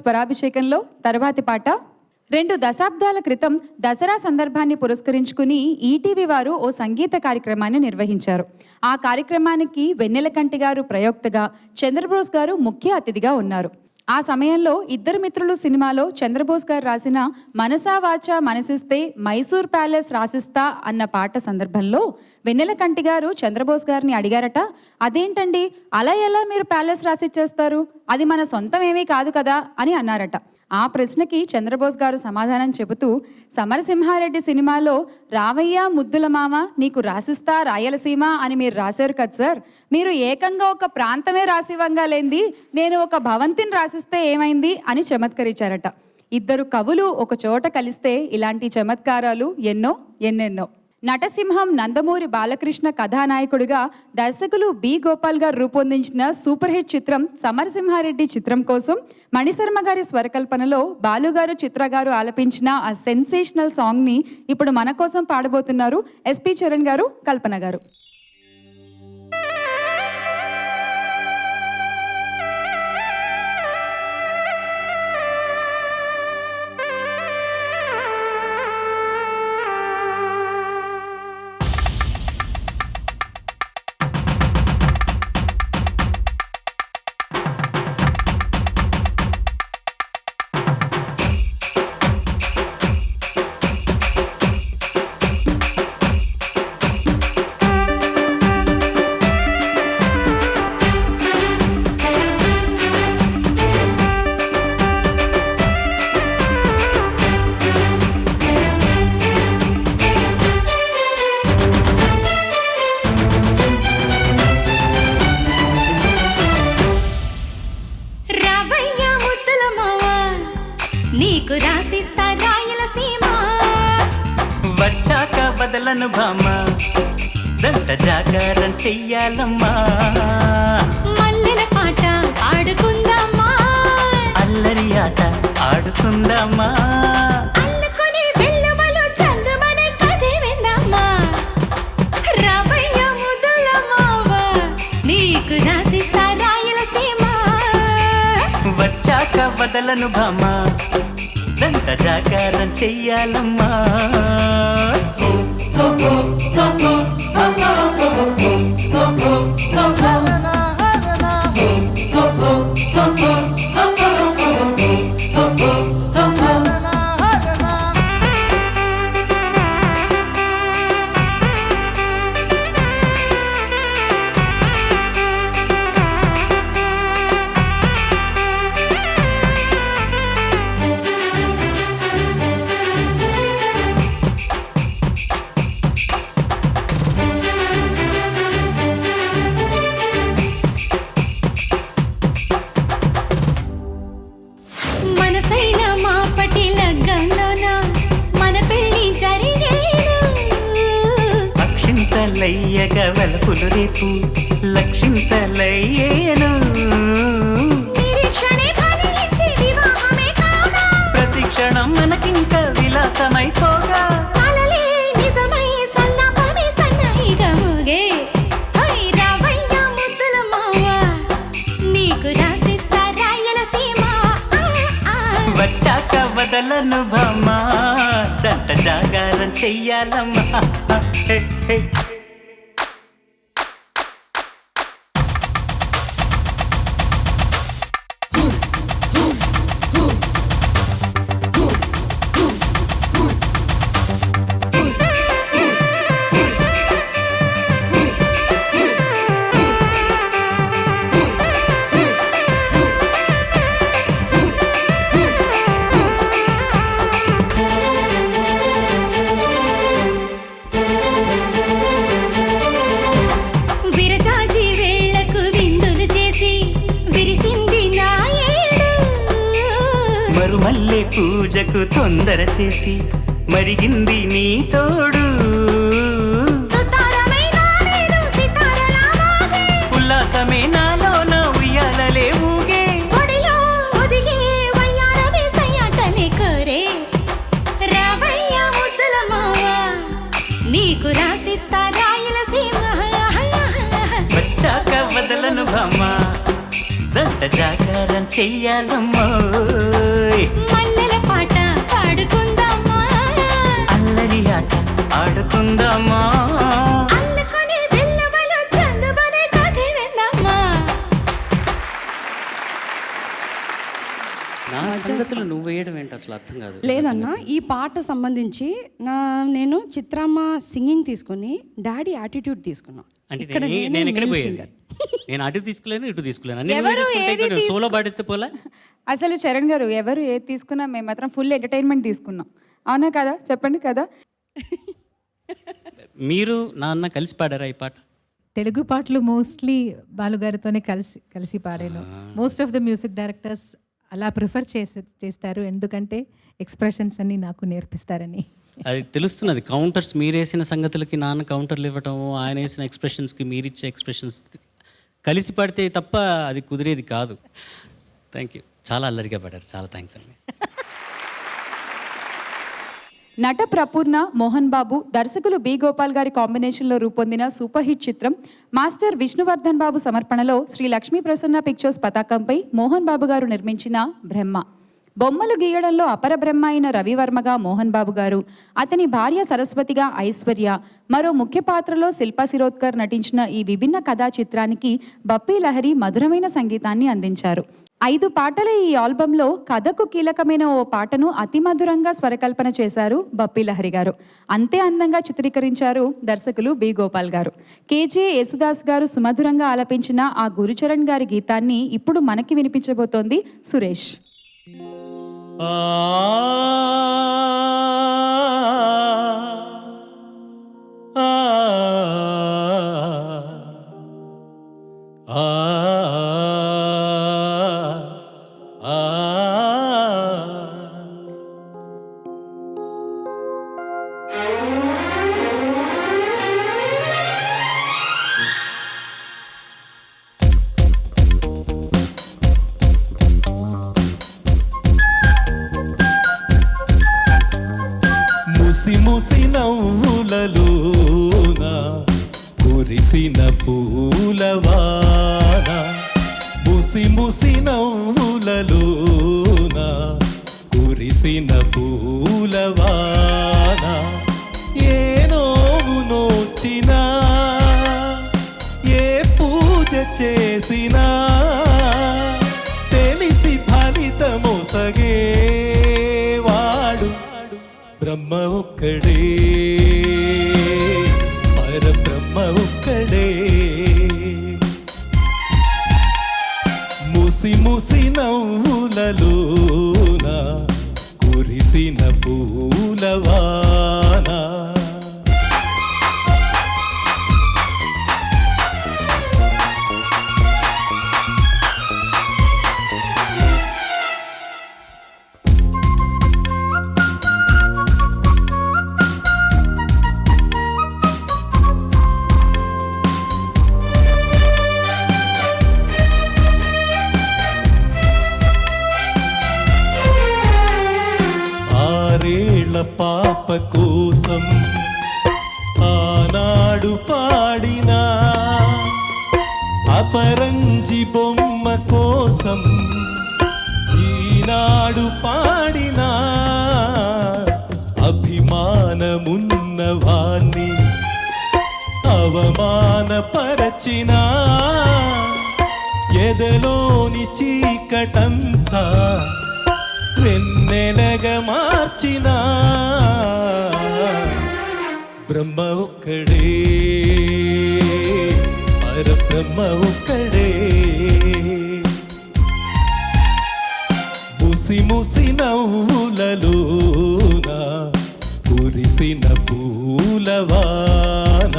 స్వరాభిషేకంలో తర్వాతి పాట. 2 దశాబ్దాల క్రితం దసరా సందర్భాన్ని పురస్కరించుకుని ఈటీవీ వారు ఓ సంగీత కార్యక్రమాన్ని నిర్వహించారు. ఆ కార్యక్రమానికి వెన్నెలకంటి గారు ప్రయోక్తగా, చంద్రబోస్ గారు ముఖ్య అతిథిగా ఉన్నారు. ఆ సమయంలో ఇద్దరు మిత్రులు సినిమాలో చంద్రబోస్ గారు రాసిన మనసా వాచా మనసిస్తే మైసూర్ ప్యాలెస్ రాసిస్తా అన్న పాట సందర్భంలో వెన్నెలకంటి గారు చంద్రబోస్ గారిని అడిగారట, అదేంటండి అలా ఎలా మీరు ప్యాలెస్ రాసిచ్చేస్తారు, అది మన సొంతం ఏమీ కాదు కదా అని అన్నారట. ఆ ప్రశ్నకి చంద్రబోస్ గారు సమాధానం చెబుతూ, సమరసింహారెడ్డి సినిమాలో రావయ్య ముద్దుల మామ నీకు రాసిస్తా రాయలసీమ అని మీరు రాశారు కదా సార్, మీరు ఏకంగా ఒక ప్రాంతమే రాసివ్వంగా లేంది నేను ఒక భవంతిని రాసిస్తే ఏమైంది అని చమత్కరించారట. ఇద్దరు కవులు ఒక చోట కలిస్తే ఇలాంటి చమత్కారాలు ఎన్నెన్నో. నటసింహం నందమూరి బాలకృష్ణ కథానాయకుడిగా దర్శకులు బి గోపాల్ గారు రూపొందించిన సూపర్ హిట్ చిత్రం సమరసింహారెడ్డి చిత్రం కోసం మణిశర్మ గారి స్వరకల్పనలో బాలుగారు చిత్ర గారు ఆలపించిన ఆ సెన్సేషనల్ సాంగ్ని ఇప్పుడు మన కోసం పాడబోతున్నారు ఎస్పి చరణ్ గారు, కల్పన గారు. నీకు రాసిస్తా రాయలసీమ, వచ్చాక వదలను భామ, జంట జాగారం చెయ్యాలమ్మా, మల్లెల పాట ఆడుకుందామా, అల్లరి ఆట ఆడుకుందామా, అల్లుకొని వెల్లువలు చల్లుమనే కథే విందామా, రావయ్య ముద్దుల మావ నీకు రాసిస్తా రాయలసీమ, వచ్చాక వదలను భామ, జంట జాగారం చెయ్యాలమ్మా. మనసైన మా పటి లగ్గంలోన మన పెళ్లి జరిగేను, అక్షింతలయ్యగా వెలపులు రేపు లక్షింతలయ్యేను, నిరీక్షణే ఫలించి వివాహమే కాగా, ప్రతి క్షణం మనకింక విలాసమైపోగా, కలలే నిజమై సల్లాపమే సన్నాయిగా మోగే, హై రావయ్య ముద్దుల మావ నీకు రాసిస్తా రాయలసీమ, వచ్చాక వదలను భామ, జంట జాగారం చెయ్యాలమ్మా. హే, హే. విరజాజి వేళ్లకు విందులు చేసి విరిసింది నా ఏడు, మరుమల్లె పూజకు తొందర చేసి మరిగింది నీ తోడు, సుతారమై నా నేను సితారలా మోగే, ఉల్లాసమే నాలోన ఉయ్యాలలే ఊగే, ఒడిలో ఒదిగే వయ్యారమే సయ్యాటలే కోరే, రావయ్య ముద్దుల మావ నీకు రాసిస్తా రాయలసీమ, వచ్చాక వదలను భామ, జంట జాగారం చెయ్యాలమ్మా. మల్లెల పాట పాడుకుందామా, అల్లరి ఆట ఆడుకుందామా, అల్లుకొని బిల్లవలు చందుమనే కథ విందామా. నా సంగతులు నువ్వు వేయడం ఏంటి అసలు అర్థం కాదు. లేదన్నా, ఈ పాట సంబంధించి నేను చిత్రామ్మ సింగింగ్ తీసుకుని డాడీ యాటిట్యూడ్ తీసుకున్నా. అంటే ఇక్కడ నేను ఎక్కడ male పోయేది? singer. నేను అటు తీసుకోలేను ఇటు తీసుకోలేను. ఎవరు ఏది సోలో పాడితే పోలే. అసలు చరణ్ గారు ఎవరు ఏది తీసుకున్నా మేము మాత్రం ఫుల్ ఎంటర్టైన్మెంట్ తీసుకున్నాం. అవునా కదా? చెప్పండి కదా. మీరు నాన్న కలిసి పాడారా ఈ పాట? తెలుగు పాటలు మోస్ట్లీ బాలుగారితోనే కలిసి పాడాను. Most of the music directors అలా ప్రిఫర్ చేస్తారు, ఎందుకంటే ఎక్స్ప్రెషన్స్ అన్ని నాకు నేర్పిస్తారని. అది తెలుస్తున్నది. కౌంటర్స్ మీరు వేసిన సంగతులకి నాన్న కౌంటర్లు ఇవ్వటం, ఆయన వేసిన ఎక్స్ప్రెషన్స్కి మీరు ఇచ్చే ఎక్స్ప్రెషన్స్ కలిసి పాడితే తప్ప అది కుదిరేది కాదు. Thank you. చాలా అల్లరిగా పాడారు. చాలా థ్యాంక్స్ అండి. నట ప్రపూర్ణ, మోహన్ బాబు, దర్శకులు బి గోపాల్ గారి కాంబినేషన్లో రూపొందిన సూపర్ హిట్ చిత్రం మాస్టర్ విష్ణువర్ధన్ బాబు సమర్పణలో శ్రీ లక్ష్మీ ప్రసన్న పిక్చర్స్ పతాకంపై మోహన్ బాబు గారు నిర్మించిన బ్రహ్మ. బొమ్మలు గీయడంలో అపర బ్రహ్మ అయిన రవివర్మగా మోహన్ బాబు గారు, అతని భార్య సరస్వతిగా ఐశ్వర్య, మరో ముఖ్య పాత్రలో శిల్పా శిరోద్కర్ నటించిన ఈ విభిన్న కథా చిత్రానికి బప్పీ లహరి మధురమైన సంగీతాన్ని అందించారు. 5 పాటల ఈ ఆల్బంలో కథకు కీలకమైన ఓ పాటను అతి మధురంగా స్వరకల్పన చేశారు బప్పీ లహరి గారు. అంతే అందంగా చిత్రీకరించారు దర్శకులు బి గోపాల్ గారు. కేజే యేసుదాస్ గారు సుమధురంగా ఆలపించిన ఆ గురుచరణ్ గారి గీతాన్ని ఇప్పుడు మనకి వినిపించబోతోంది సురేష్. ముసి ముసి నవ్వులలోన కురిసిన పూలవాన, ముసి ముసి నవ్వులలోన కురిసిన పూలవాన, ఏ నోము నోచినా ఏ పూజ చేసినా తెలిసి ఫలితమొసగేవాడు బ్రహ్మ ఒక్కడే, పరబ్రహ్మ ఒక్కడే. ముసి ముసి నవ్వులలోన కురిసిన పూలవాన. పాప కోసం ఆనాడు పాడిన అపరంజి బొమ్మ కోసం ఈనాడు పాడిన అభిమానమున్న వాణ్ణి అవమానపరచిన ఎదలోని చీకటంతా వెన్నెలగా మార్చిన బ్రహ్మ ఒక్కడే, పరబ్రహ్మ ఒక్కడే. ముసి ముసి నవ్వులలోన కురిసిన పూలవాన.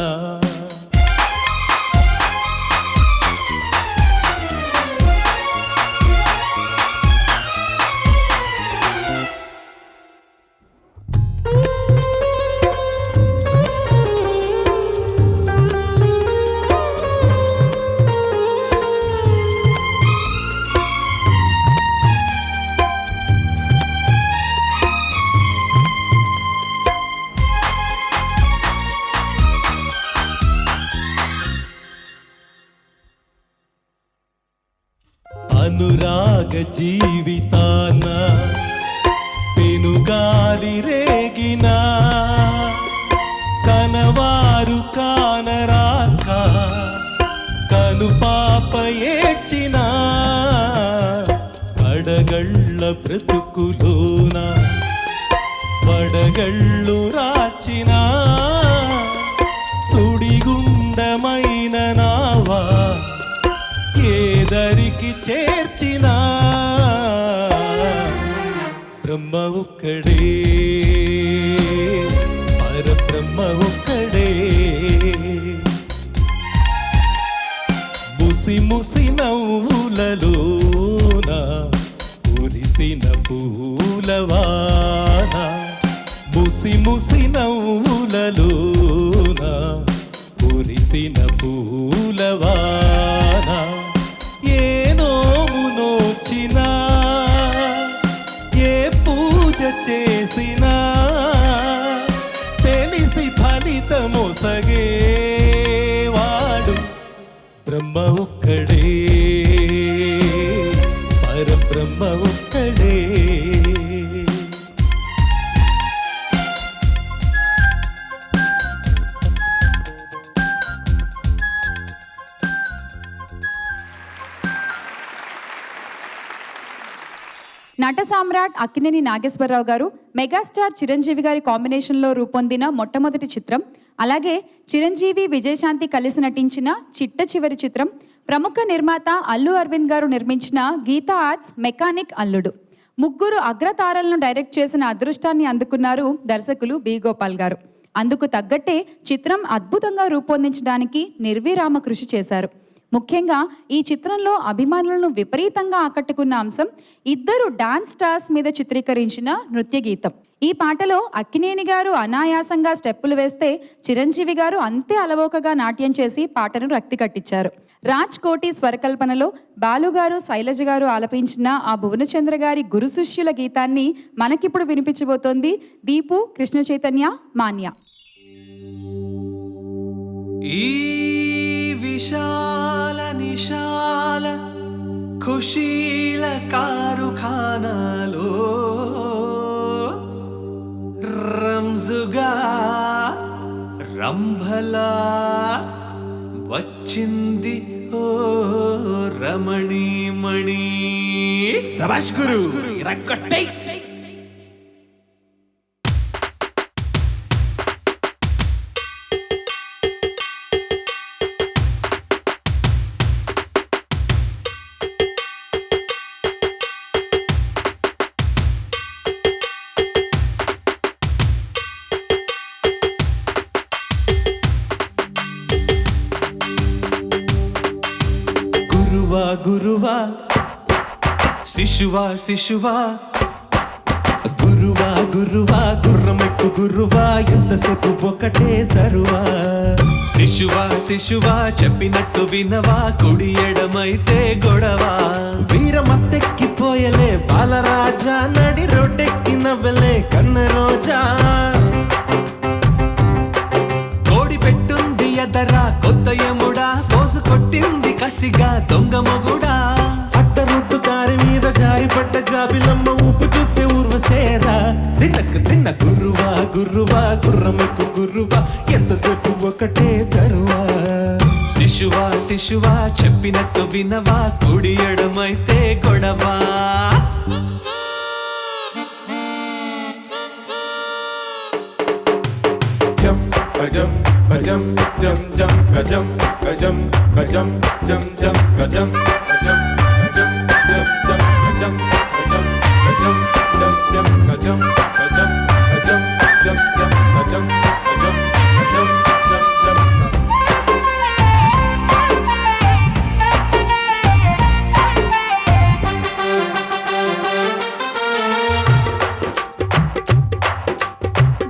అనురాగ జీవితాన పాడి రేగినా కనవారు కానరాక కను పాప ఏడ్చినా అడగళ్ళ బ్రతుకులోన వడగళ్ళు రాచినా సుడిగుండమైన నావా ఏదరికి చేర్చినా బ్రహ్మ ఒక్కడే పరబ్రహ్మ ఒక్కడే ముసి ముసి నవ్వులలోన కురిసిన పూలవాన ముసి ముసి నవ్వులలోన కురిసిన పూలవాన ఏ నోము నోచినా ఏ పూజ చేసినా తెలిసి ఫలితమొసగేవాడు బ్రహ్మ ఒక్కడే పరబ్రహ్మ ఒక్కడే నట సామ్రాట్ అక్కినేని నాగేశ్వరరావు గారు మెగాస్టార్ చిరంజీవి గారి కాంబినేషన్లో రూపొందిన మొట్టమొదటి చిత్రం, అలాగే చిరంజీవి విజయశాంతి కలిసి నటించిన చిట్ట చివరి చిత్రం, ప్రముఖ నిర్మాత అల్లు అరవింద్ గారు నిర్మించిన గీతా ఆర్ట్స్ మెకానిక్ అల్లుడు. ముగ్గురు అగ్రతారలను డైరెక్ట్ చేసిన అదృష్టాన్ని అందుకున్నారు దర్శకులు బి గోపాల్ గారు. అందుకు తగ్గట్టే చిత్రం అద్భుతంగా రూపొందించడానికి నిర్విరామ కృషి చేశారు. ముఖ్యంగా ఈ చిత్రంలో అభిమానులను విపరీతంగా ఆకట్టుకున్న అంశం ఇద్దరు డాన్స్ స్టార్స్ మీద చిత్రీకరించిన నృత్య గీతం. ఈ పాటలో అక్కినేని గారు అనాయాసంగా స్టెప్పులు వేస్తే చిరంజీవి గారు అంతే అలవోకగా నాట్యం చేసి పాటను రక్తి కట్టించారు. రాజ్ కోటి స్వరకల్పనలో బాలుగారు శైలజ గారు ఆలపించిన ఆ భువనచంద్ర గారి గురు శిష్యుల గీతాన్ని మనకిప్పుడు వినిపించబోతోంది దీపు, కృష్ణ చైతన్య, మాన్య. ఈ విశాల నిశాల ఖుషీల కారుఖానాలో రంజుగా రంభలా వచ్చింది ఓ రమణీమణి. శభాష్ గురు రక్కట్టై. గురువా శిశువా శిశువా గురువా గురువా గుర్రమెక్కు గురువా ఎంతసేపు ఒకటే తరువా. శిశువా శిశువా చెప్పినట్టు వినవా కుడి ఎడమైతే గొడవ. వీరమత్తెక్కిపోయలే బాలరాజా నడి రోడ్డెక్కి నవ్వలే కన్న రోజా. కోడి పెట్టుంది ఎదరా కొత్త యముడా ఫోజు కొట్టింది కసిగా దొంగ మొగుడా. అట్టరుట్టు దారి మీద జారి పడ్డ జాబిలమ్మ ఊపు చూస్తే ఊర్వసేరా. తిన్నకు తిన్న గురువా గురువా గుర్రమెక్కు గురువా ఎంతసేపు ఒకటే తరువా. శిశువా శిశువా చెప్పినట్టు వినవా కుడి ఎడమైతే గొడవ. జం గజం గజం జం జం గజం గజం గజం జం జం గజం గజం గజం జం జం గజం గజం గజం జం జం గజం గజం గజం జం జం గజం గజం గజం జం జం.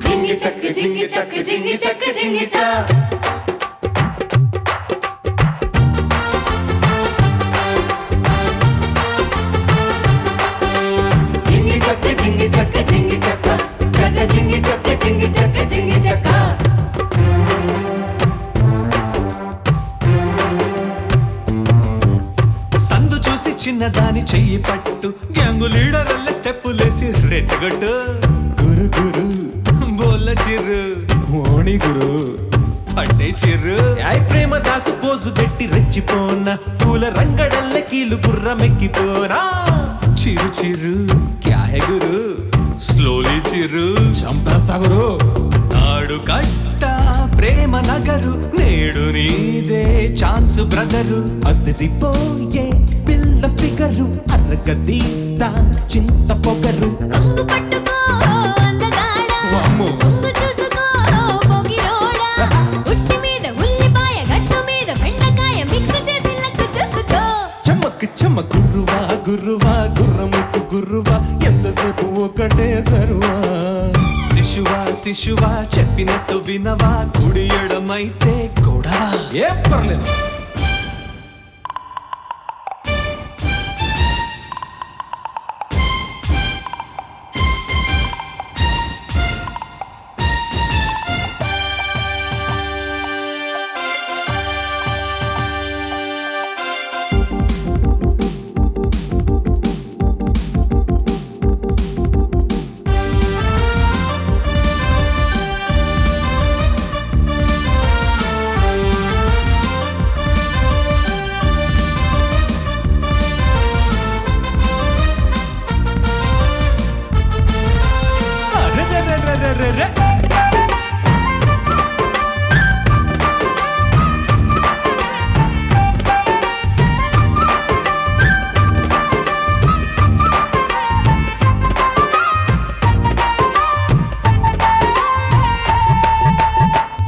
జింగి చక్ జింగి చక్ జింగి చక్ జింగి చా. జింగి చక్ జింగి చక్ జింగి చక్క జగ జింగి చక్ జింగి చక్ జింగి చక్క. సందు చూసి చిన్నదాని చెయ్యి పట్టు గ్యాంగు లీడర్ స్టెప్పులేసి రెచ్చగొట్టు. గురు గురు బోల్ల చిరు ఓణి గురు పట్టే చిరు యాయ్ ప్రేమ దాసు పోజు పెట్టి రెచ్చిపోనా పూల రంగడల్ల కీలు గుర్రమెక్కిపోనా చిరు చిరు క్యా హే గురు స్లోలీ చిరు చంపేస్తా గురు నాడు కట్ట ప్రేమ నగరు నేడు నీదే ఛాన్స్ బ్రదరు అదిరిపోయే పిల్ల ఫిగరు అరగదీస్తా చింత పొగరు కొంగు పట్టుకో అందగాడా వామ్మో. కొంగు చూసుకో పోకిరోడా ఉట్టి మీద ఉల్లిపాయ గట్టు మీద బెండకాయ మిక్స్ చేసి లక్కు చేసుకో చమక్ చమక్ గురువా గురువా గుర్రముకు గురువా ఎంతసేపు ఒకటే తరువా శిశువా శిశువా చెప్పినట్టు వినవా కుడి ఎడమైతే గొడవ ఏం పర్లేదు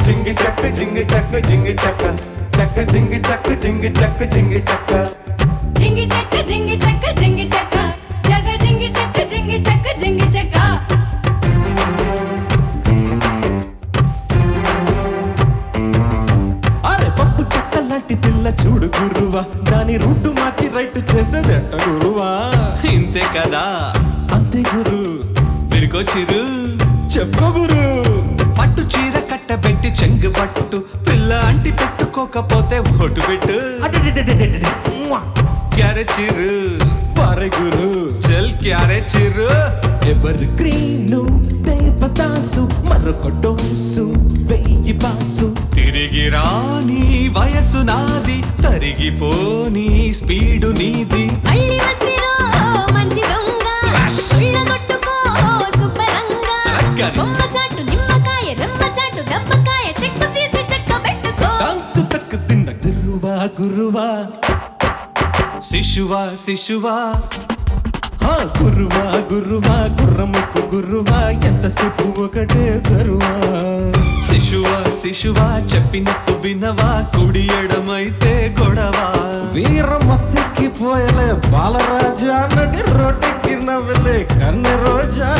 జింగి చెక్క జింగి చెక్క జింగి చెక్క చెక్క జింగి చెక్క జింగి చెక్క జింగి చెక్క జింగి చెక్క జింగి చెక్క జింగి చెక్క జగ జింగి చెక్క జింగి చెక్క జింగి చెక్క అరే పప్పు చెక్క లాంటి పిల్ల చూడు గురువా దాని రూటు మార్చి రైట్ చేసేదెట్ట గురువా ఇంతే కదా అంతే గురు తిరిగో చిరు చెప్పుకో గురు పట్టు చీర కట్టబెట్టి చెంగు పట్టు పిల్ల అంటి పెట్టుకోకపోతే ఓటు పెట్టు క్యారె చిరు పారే గురు చల్ క్యారె చిరు ఎవరు గ్రీను దేవదాసు మరొక డోసు వెయ్యి బాసు తిరిగి రాని వయసు నాది తరిగిపోని స్పీడు నీది మళ్ళీ వస్తిరో మంచి దొంగ ఉళ్ళగొట్టుకో శుభ్రంగా కొమ్మ చాటు నిమ్మకాయ రెమ్మ చాటు దెబ్బకాయ చెక్కు తీసి చెక్క పెట్టుకో తంకు తక్కు తిన్న గురువా గురువా శిశువా శిశువా గురువా గురువా గుర్రముకు గురువా ఎంతసేపు ఒకటే తరువా శిశువా శిశువా చెప్పినట్టు వినవా కుడి ఎడమైతే గొడవ వీరమత్తెక్కి పోయలే బాలరాజా నడి రోడ్డెక్కి నవ్వలే కన్నె రోజా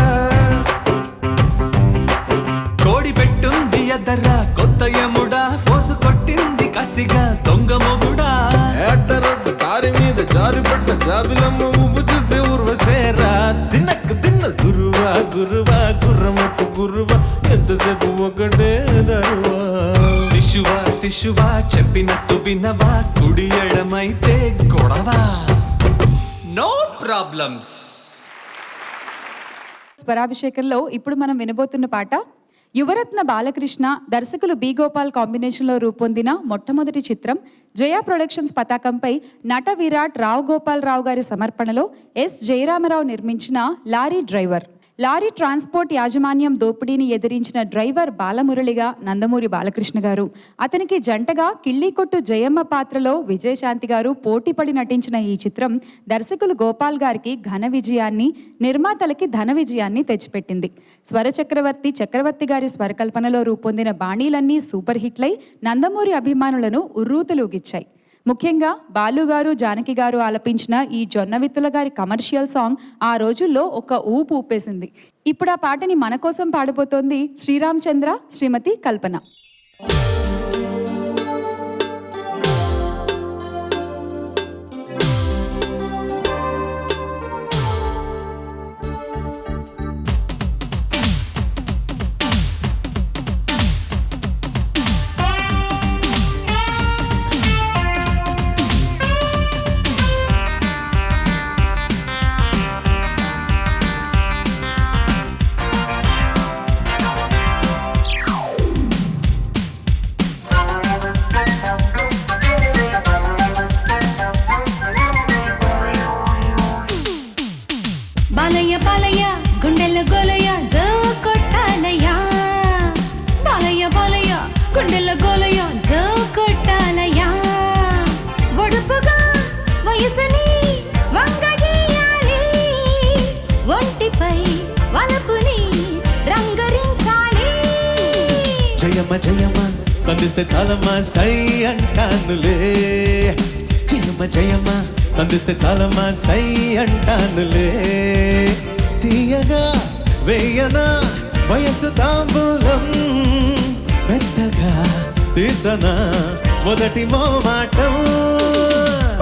కోడి పెట్టుంది ఎదర కొత్త యముడా ఫోసు కొట్టింది కసిగా దొంగ మొగుడా ఏట రోడ్డు దారి మీద జారిపడ్డ జాబిలమ్మ ఉప్పు చూస్తే ఉర్వసేరా తిన్నకు తిన్న గురువా గురువా గుర్రముకు గురువా ఎంతసేపు ఒకటే దరువా శిశువా శిశువా చెప్పినట్టు వినవా కుడి ఎడమైతే గొడవ నో ప్రాబ్లమ్స్. స్వరాభిషేకంలో ఇప్పుడు మనం వినబోతున్న పాట యువరత్న బాలకృష్ణ దర్శకులు బి గోపాల్ కాంబినేషన్లో రూపొందిన మొట్టమొదటి చిత్రం జయా ప్రొడక్షన్స్ పతాకంపై నట విరాట్ రావు గోపాల్ రావు గారి సమర్పణలో ఎస్ జయరామరావు నిర్మించిన లారీ డ్రైవర్. లారీ ట్రాన్స్పోర్ట్ యాజమాన్యం దోపిడీని ఎదిరించిన డ్రైవర్ బాలమురళిగా నందమూరి బాలకృష్ణ గారు, అతనికి జంటగా కిళ్ళీకొట్టు జయమ్మ పాత్రలో విజయశాంతి గారు పోటీపడి నటించిన ఈ చిత్రం దర్శకులు గోపాల్ గారికి ఘన విజయాన్ని, నిర్మాతలకి ధన విజయాన్ని తెచ్చిపెట్టింది. చక్రవర్తి గారి స్వరకల్పనలో రూపొందిన బాణీలన్నీ సూపర్ హిట్లై నందమూరి అభిమానులను ఉర్రూతలూగిచ్చాయి. ముఖ్యంగా బాలుగారు, జానకి గారు ఆలపించిన ఈ జొన్నవిత్తుల గారి కమర్షియల్ సాంగ్ ఆ రోజుల్లో ఒక ఊపు ఊపేసింది. ఇప్పుడు ఆ పాటని మన కోసం పాడిపోతోంది శ్రీరామ్ చంద్ర, శ్రీమతి కల్పన. జయమ్మ జయమ్మ సంధిస్తే చాలమ్మా సై అంటానులే జయమ్మ జయమ్మ సంధిస్తే చాలమ్మా సై అంటానులే తీయగా వేయనా వయసు తాంబూలం మెత్తగా తీసనా మొదటి మోమాటం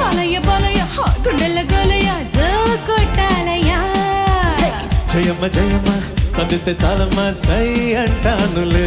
బాలయ్య బాలయ్య గుండెల గోలయ్య జో కొట్టాలయ్యా జయమ్మ జయమ్మ సంధిస్తే చాలమ్మా సై అంటానులే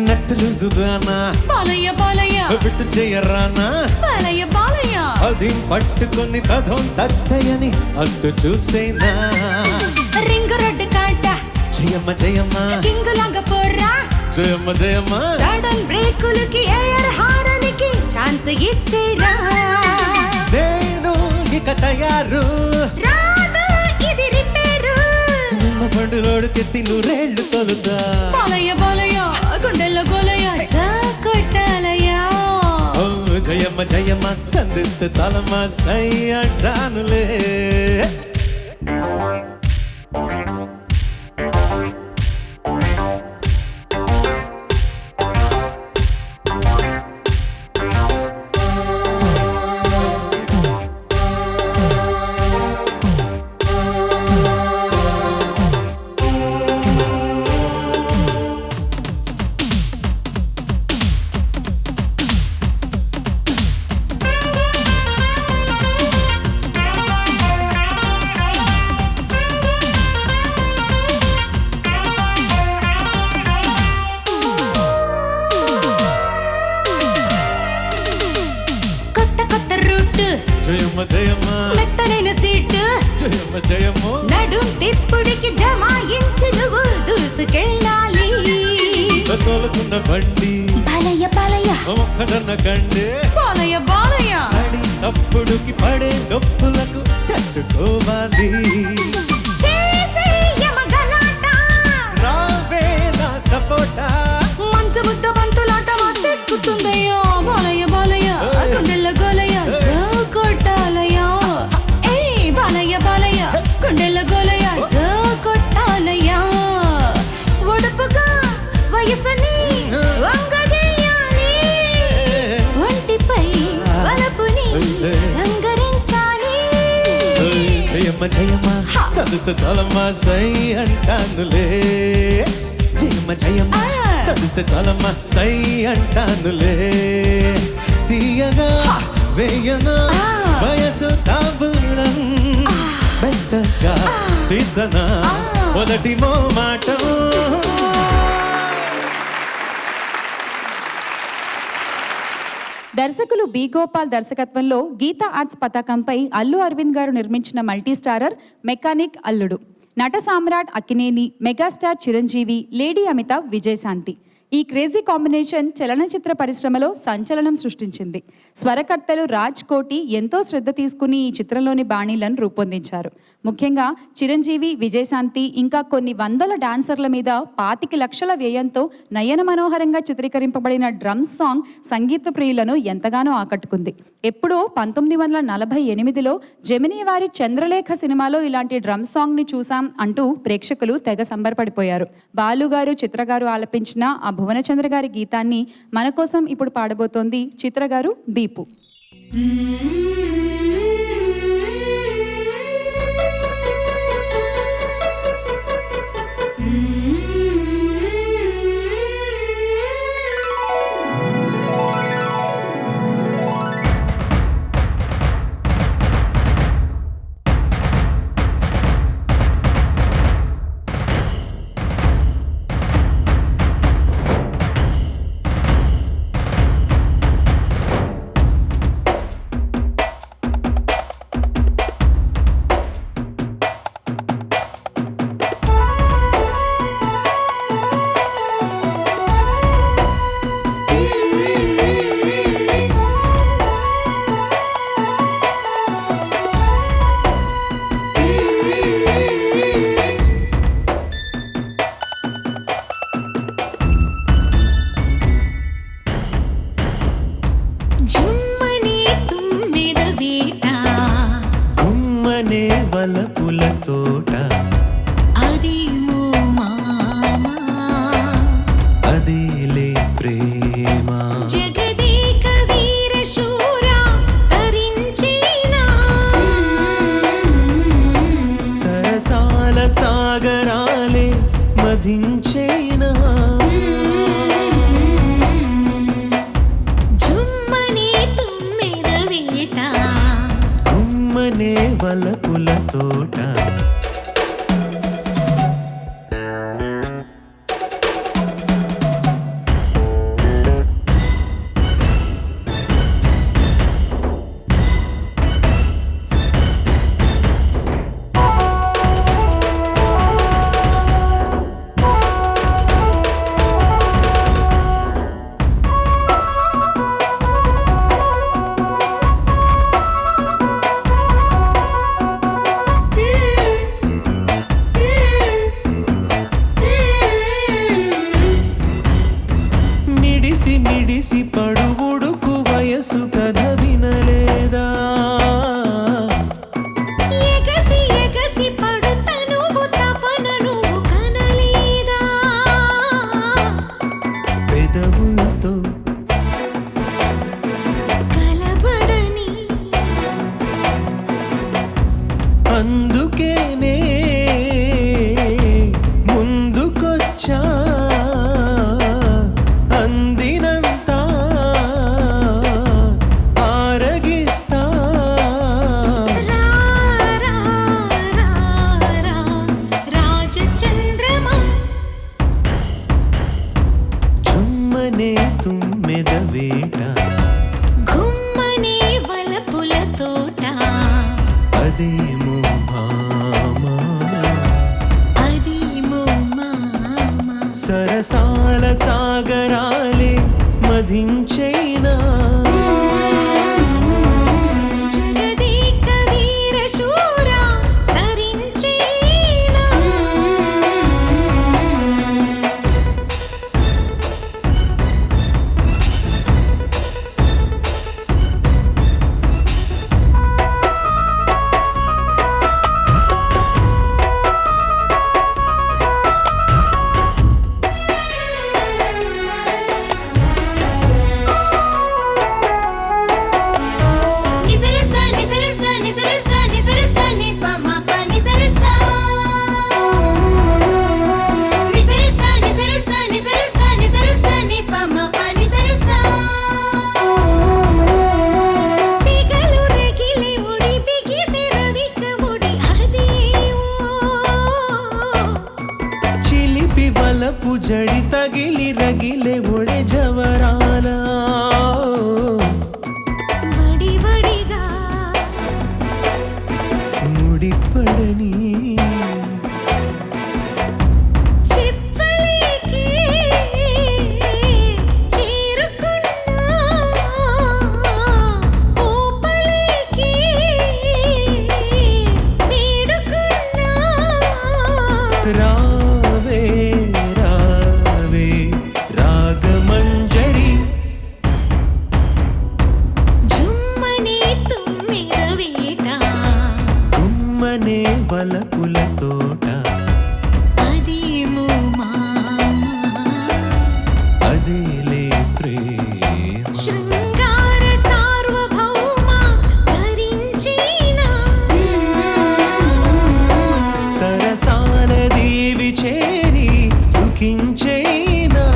నట్టులు సుదానా బాలయ్య బాలయ్య విట్టు చేయరానా బాలయ్య బాలయ్య అది పట్టుకొని తధం తత్తయని అద్దు చూసేనా రింగు రోడ్డు కాట జయమ్మ జయమ్మ కింగులాగా పోర్రా జయమ్మ జయమ్మ సడన్ బ్రేకులకి ఎయిర్ హారన్కి ఛాన్స్ ఇచ్చేరా నేను ఇక తయారు రాదు ఇది రిపేరు నిమ్మ పండులోడు తెత్తి నూరేళ్లు తొలుతా బాలయ్య బాలయ్య గుండెల్లో గోలయ్య కొట్టాలయ్యా ఓ జయమ్మ జయమ్మ సంధిస్తే చాలమ్మా సై అంటానులే జయమ్మ జయమ్మ మెత్తనైన సీటు జయమ్మ జయమ్మ నడుం తిప్పుడికి జమాయించి నువ్వు దూసుకెళ్ళాలి తోలుకున్న బండి బాలయ్య బాలయ్య ఒక్కదన్న కండే బాలయ్య బాలయ్య సడి సప్పుడుకి పడే నొప్పులకు తట్టుకోవాలి చేసే యమగలాట రావే నా సపోటా మంచు ముద్ద బంతులాట మత్తెక్కుతుందయ్యా బాలయ్య బాలయ్య గుండెల గోలయ్య జో కొట్టాలయ్యా ఏ బాలయ్య బాలయ్య గుండెల గోలయ్య జో కొట్టాలయ్యా ఒడుపుగా వయసుని వంగదీయాలి ఒంటిపై వలపుని రంగరించాలి జయమ్మ జయమ్మ సంధిస్తే చాలమ్మా సై అంటానులే జయమ్మ జయమ్మ సంధిస్తే చాలమ్మా సై అంటానులే తీయగా వేయనా వయసు తాంబూలం మెత్తగా తీసనా మొదటి మోమాటం దర్శకులు బి గోపాల్ దర్శకత్వంలో గీతా ఆర్ట్స్ పతాకంపై అల్లు అరవింద్ గారు నిర్మించిన మల్టీ స్టారర్ మెకానిక్ అల్లుడు. నట సామ్రాట్ అక్కినేని, మెగాస్టార్ చిరంజీవి, లేడీ అమితాబ్, విజయశాంతి. ఈ క్రేజీ కాంబినేషన్ చలనచిత్ర పరిశ్రమలో సంచలనం సృష్టించింది. స్వరకర్తలు రాజ్ కోటి ఎంతో శ్రద్ధ తీసుకుని ఈ చిత్రంలోని బాణీలను రూపొందించారు. ముఖ్యంగా చిరంజీవి, విజయశాంతి ఇంకా కొన్ని వందల డాన్సర్ల మీద 25 లక్షల వ్యయంతో నయన మనోహరంగా చిత్రీకరింపబడిన డ్రమ్స్ సాంగ్ సంగీత ప్రియులను ఎంతగానో ఆకట్టుకుంది. ఎప్పుడో 1948లో జెమినీ వారి చంద్రలేఖ సినిమాలో ఇలాంటి డ్రమ్ సాంగ్ ని చూసాం అంటూ ప్రేక్షకులు తెగ సంబరపడిపోయారు. బాలుగారు, చిత్రగారు ఆలపించిన ఆ భువనచంద్ర గారి గీతాన్ని మన కోసం ఇప్పుడు పాడబోతోంది చిత్రగారు, దీపు. మదించేనా జుమ్మనే తుమ్మెద వేట గుమ్మనే వలపుల తోట మిడిసి మిడిసి పడువుడుకు వయసు కథ వినలేదా ఎగసి ఎగసి పడుతనువు తపన నువ్వు కనలేదా పెదవులతో కలబడని అందుకేనే ముందుకొచ్చా అందినంత ఆరగిస్తా రా రా రా రా రాజచంద్రమా చుమ్మనే తుమ్మెద వేట గుమ్మనే వలపుల తోట అదేమో భామా అదేమో మామ సరసాల సాగరాలే మధించైనా జగదేక వీర శూర తరించేనా నిసరస నిసరస నిసరస నిసరస నిపమప నిసరస నిసరస నిసరస నిసరస నిసరస నిపమప నిసరస సిగలు రగిలి ఉడి బిగిసి రవిక ఉడి అదేవో చిలిపి వలపు జడి తగిలి రగిలే ఒడే జవరాలా బడి బడిగా ముడిపడని చిప్పలేకి చేరుకున్నా ఊపలేకి వీడుకున్నా రావే రావే రాగమంజరి జుమ్మనే తుమ్మెద వేట గుమ్మనే వలపుల తోట అదేమో మామ అదేలే ప్రేమ శృంగార సార్వభౌమ ధరించేనా సరసాల దీవి చేరి సుఖించేనా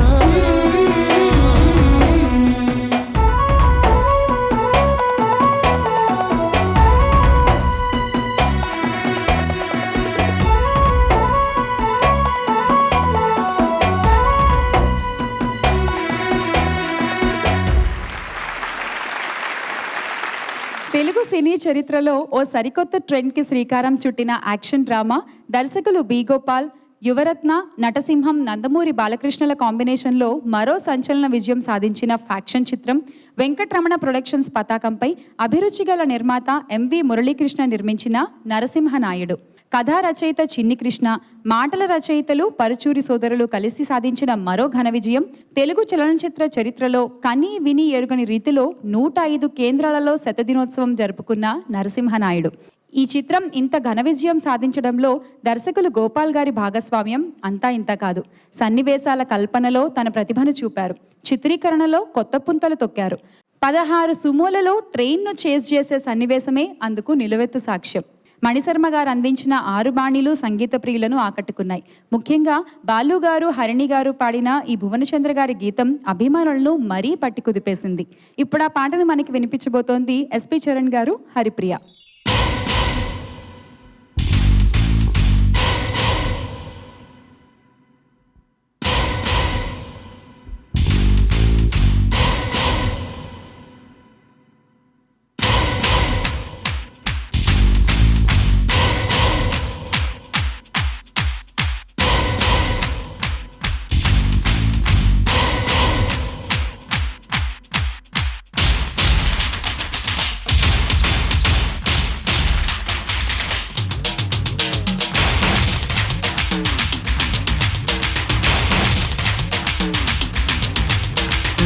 తెలుగు సినీ చరిత్రలో ఓ సరికొత్త ట్రెండ్కి శ్రీకారం చుట్టిన యాక్షన్ డ్రామా దర్శకులు బి గోపాల్, యువరత్న, నటసింహం, నందమూరి బాలకృష్ణల కాంబినేషన్లో మరో సంచలన విజయం సాధించిన ఫ్యాక్షన్ చిత్రం వెంకటరమణ ప్రొడక్షన్స్ పతాకంపై అభిరుచి గల నిర్మాత ఎంవి మురళీకృష్ణ నిర్మించిన నరసింహనాయుడు. కథా రచయిత చిన్ని కృష్ణ, మాటల రచయితలు పరుచూరి సోదరులు కలిసి సాధించిన మరో ఘన విజయం తెలుగు చలనచిత్ర చరిత్రలో కని విని ఎరుగని రీతిలో 105 కేంద్రాలలో శతదినోత్సవం జరుపుకున్న నరసింహనాయుడు. ఈ చిత్రం ఇంత ఘన విజయం సాధించడంలో దర్శకులు గోపాల్ గారి భాగస్వామ్యం అంతా ఇంత కాదు. సన్నివేశాల కల్పనలో తన ప్రతిభను చూపారు. చిత్రీకరణలో కొత్త పుంతలు తొక్కారు. 16 సుమోలలో ట్రైన్ను చేజ్ చేసే సన్నివేశమే అందుకు నిలువెత్తు సాక్ష్యం. మణిశర్మ గారు అందించిన 6 బాణీలు సంగీత ప్రియులను ఆకట్టుకున్నాయి. ముఖ్యంగా బాలు గారు, హరిణి గారు పాడిన ఈ భువనచంద్ర గారి గీతం అభిమానులను మరీ పట్టి కుదిపేసింది. ఇప్పుడు ఆ పాటను మనకి వినిపించబోతోంది ఎస్పి చరణ్ గారు, హరిప్రియ.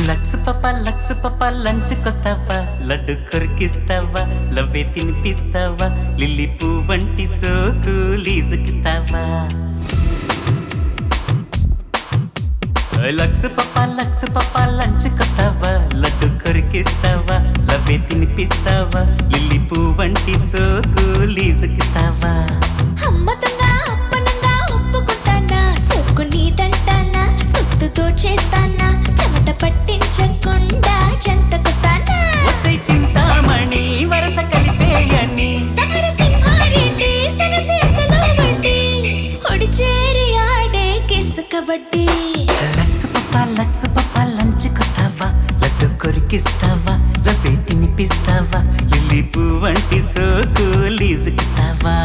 లక్స్ పప్ప లంచుకొస్తావా, లడ్డు కొరికిస్తావా, లవ్వే తినిపిస్తావా, లిల్లీ పువ్వంటి సోకు లీజుకిస్తావా. లక్స్ పప్ప లంచుకొస్తావా, లడ్డు కొరికిస్తావా, లవ్వే తినిపిస్తావా, లిల్లీ పువ్వంటి సోకు లీజుకిస్తావా. అమ్మతంగా అప్పనంగా ఒప్పుకుంటానా, సొక్కు నీదంటానా, సొత్తుతో చేస్తానా, చెమట పట్టించకుండా చెంతకొస్తానా. ఒసై చింతామణి వరస కలిపేయని, సగర సింహారెడ్డి సగసేసలో వడ్డీ, ఒడి చేరి ఆడే కిస్సు కబడ్డీ. లక్స్ పప్ప లంచుకొస్తావా, లడ్డు కొరికిస్తావా, లవ్వే తినిపిస్తావా, లిల్లీ పువ్వంటి సోకు లీజుకిస్తావా.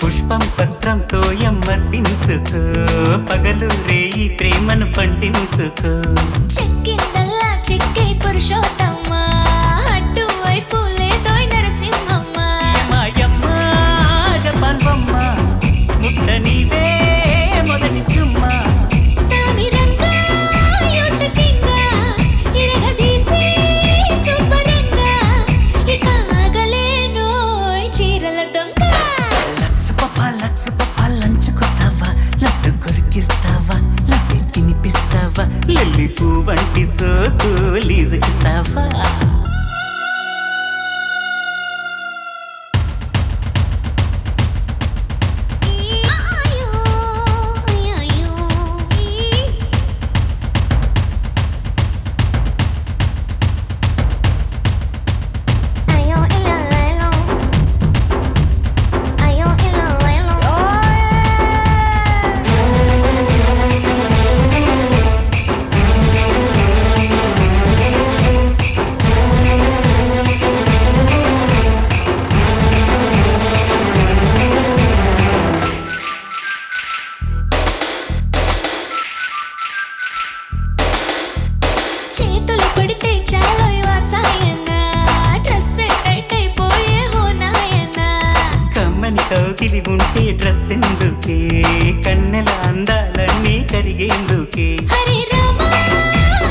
పుష్పం పత్రంతో ఎమ్మర్పించుకో, పగలు రేయి ప్రేమను పండించుకో. చెక్కిందల్లా చెక్కై పురుషోత్తమ్మ, అడ్డు వైపు లేదోయ్ నరసింహమ్మ. మాయమ్మ జపాన్ బొమ్మ, ముట్ట నీవే మొదటి చుమ్మ. సామిరంగా యుద్ధకింగా, ఇరగదీసి శుభ్రంగా, ఇక ఆగలేనోయ్ చీరల దొంగ. లక్స్ పప్ప లంచుకొస్తావా, లడ్డు కొరికిస్తావా, లవ్వే తినిపిస్తావా, లిల్లీ పువ్వంటి సోకు లీజుకిస్తావా. అయ్యో అయ్యో అయ్యో ఇల్లలేలో, అయ్యో ఇల్లలేలో. చేతులు పడితే చాలు వాచాయన, డ్రెస్ టైట్ అయిపోయే హో నాయన. కమ్మని కౌకిలి ఉంటే డ్రెస్ ఎందుకే, కన్నెల అందాలన్నీ కరిగేందుకే. హరే రామ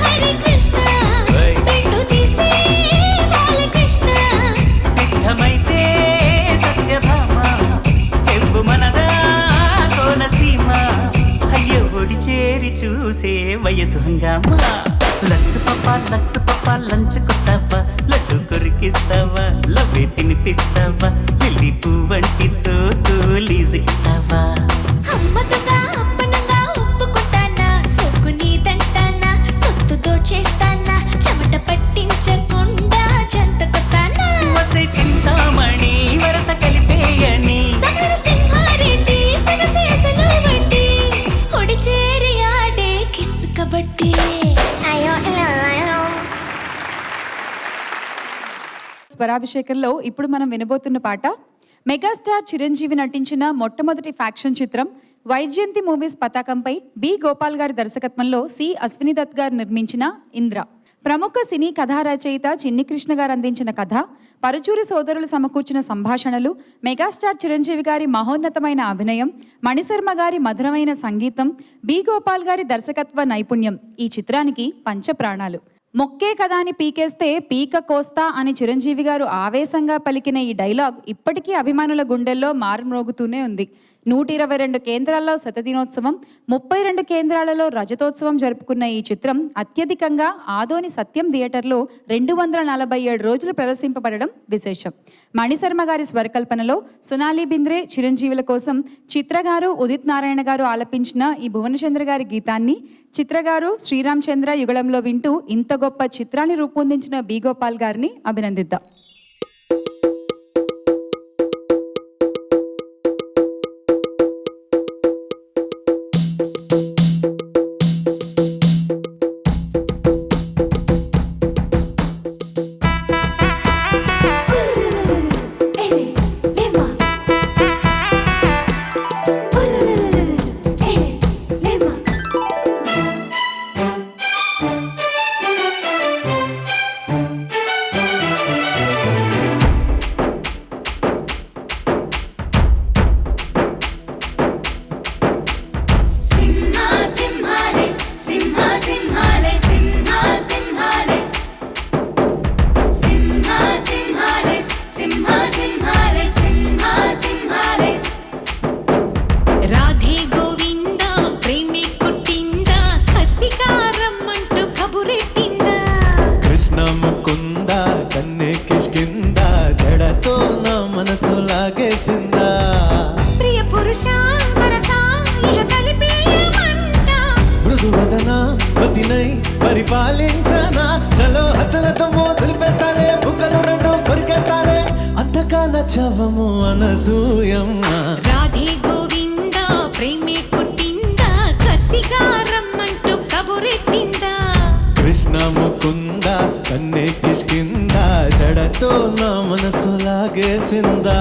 హరే కృష్ణ, ఓయ్. పెట్టు తీసి బాలకృష్ణ. సిద్ధమైతే సత్యభామ, తెవ్వు మనదా కోనసీమ. అయ్యో ఒడి చేరి చూసే వయసు హంగామా. లక్స్ పప్ప లంచుకొస్తావా, లడ్డు కొరికిస్తావా, లవ్వే తినిపిస్తావా, లిల్లీ పువ్వంటి సోకు లీజుకిస్తావా. అమ్మతంగా అప్పనంగా ఒప్పుకుంటానా, సొక్కు నీదంటానా, సొత్తుతో చేస్తానా, చెమట పట్టించకుండా చెంతకొస్తానా. ఒసై చింతామణి వరస కలిపేయని, సగర సింహారెడ్డి సగసేసలో వడ్డీ, ఒడి చేరి ఆడే కిస్సు కబడ్డీ. అయ్యో ఇల్లలేలో. స్వరాభిషేకంలో ఇప్పుడు మనం వినబోతున్న పాట మెగాస్టార్ చిరంజీవి నటించిన మొట్టమొదటి ఫ్యాక్షన్ చిత్రం వైజయంతి మూవీస్ పతాకంపై బి గోపాల్ గారి దర్శకత్వంలో సి అశ్విని దత్ గారు నిర్మించిన ఇంద్ర. ప్రముఖ సినీ కథా రచయిత చిన్ని కృష్ణ గారు అందించిన కథ, పరుచూరి సోదరులు సమకూర్చిన సంభాషణలు, మెగాస్టార్ చిరంజీవి గారి మహోన్నతమైన అభినయం, మణిశర్మ గారి మధురమైన సంగీతం, బి గోపాల్ గారి దర్శకత్వ నైపుణ్యం ఈ చిత్రానికి పంచప్రాణాలు. మొక్కే కథ అని పీకేస్తే పీక కోస్తా అని చిరంజీవి గారు ఆవేశంగా పలికిన ఈ డైలాగ్ ఇప్పటికీ అభిమానుల గుండెల్లో మారుమ్రోగుతూనే ఉంది. 122 కేంద్రాల్లో శతదినోత్సవం, 32 కేంద్రాలలో రజతోత్సవం జరుపుకున్న ఈ చిత్రం అత్యధికంగా ఆదోని సత్యం థియేటర్లో 247 రోజులు ప్రదర్శింపబడడం విశేషం. మణిశర్మ గారి స్వరకల్పనలో సొనాలి బింద్రే, చిరంజీవుల కోసం చిత్రగారు, ఉదిత్ నారాయణ గారు ఆలపించిన ఈ భువనచంద్ర గారి గీతాన్ని చిత్రగారు శ్రీరామ్ చంద్ర యుగళంలో వింటూ ఇంత గొప్ప చిత్రాన్ని రూపొందించిన బి గోపాల్ గారిని అభినందిద్దాం. పరిపాలించనా చలో హద్దులతో దులిపేస్తాలే, బుక్కలు రెండు కొరికేస్తాలే, అంతగా నచ్చవము అనసూయమ్మ. రాధే గోవింద ప్రేమే కొట్టిందా, కసిగా రమ్మంటూ కబురెట్టిందా. కృష్ణ ముకుంద కన్నే కిష్కింద, జడతో నా మనసు లాగేసిందా.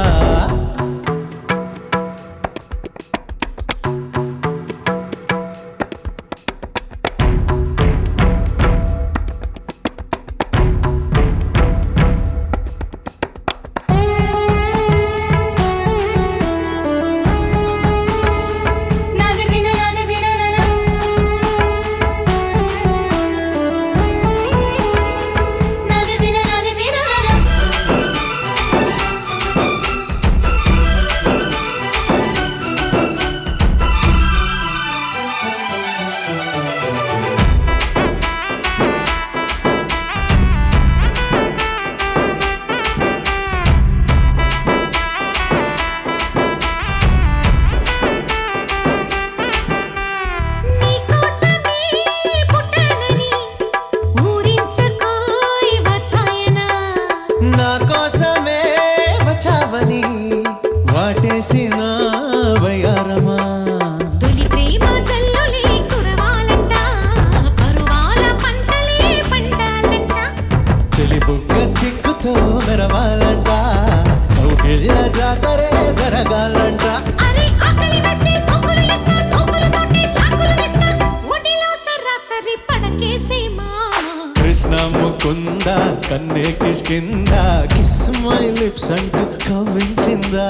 ముకుందా కన్నే కిష్కిందా, కిస్ మై లిప్స్ అంటూ కవ్వించిందా.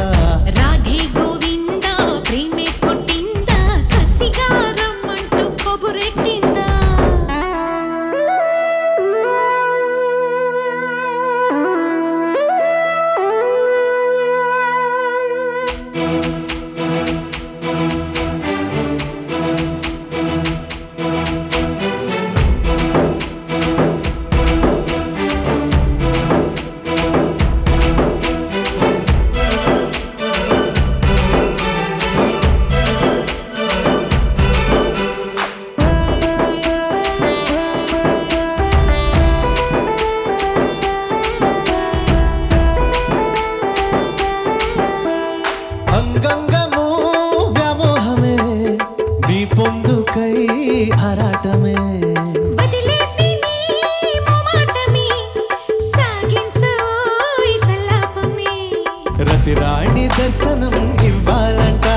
రాధే గోవింద ప్రేమే కొట్టిందా, కసిగా రమ్మంటూ కబురెట్టిందా. దర్శనం ఇవ్వాలంట,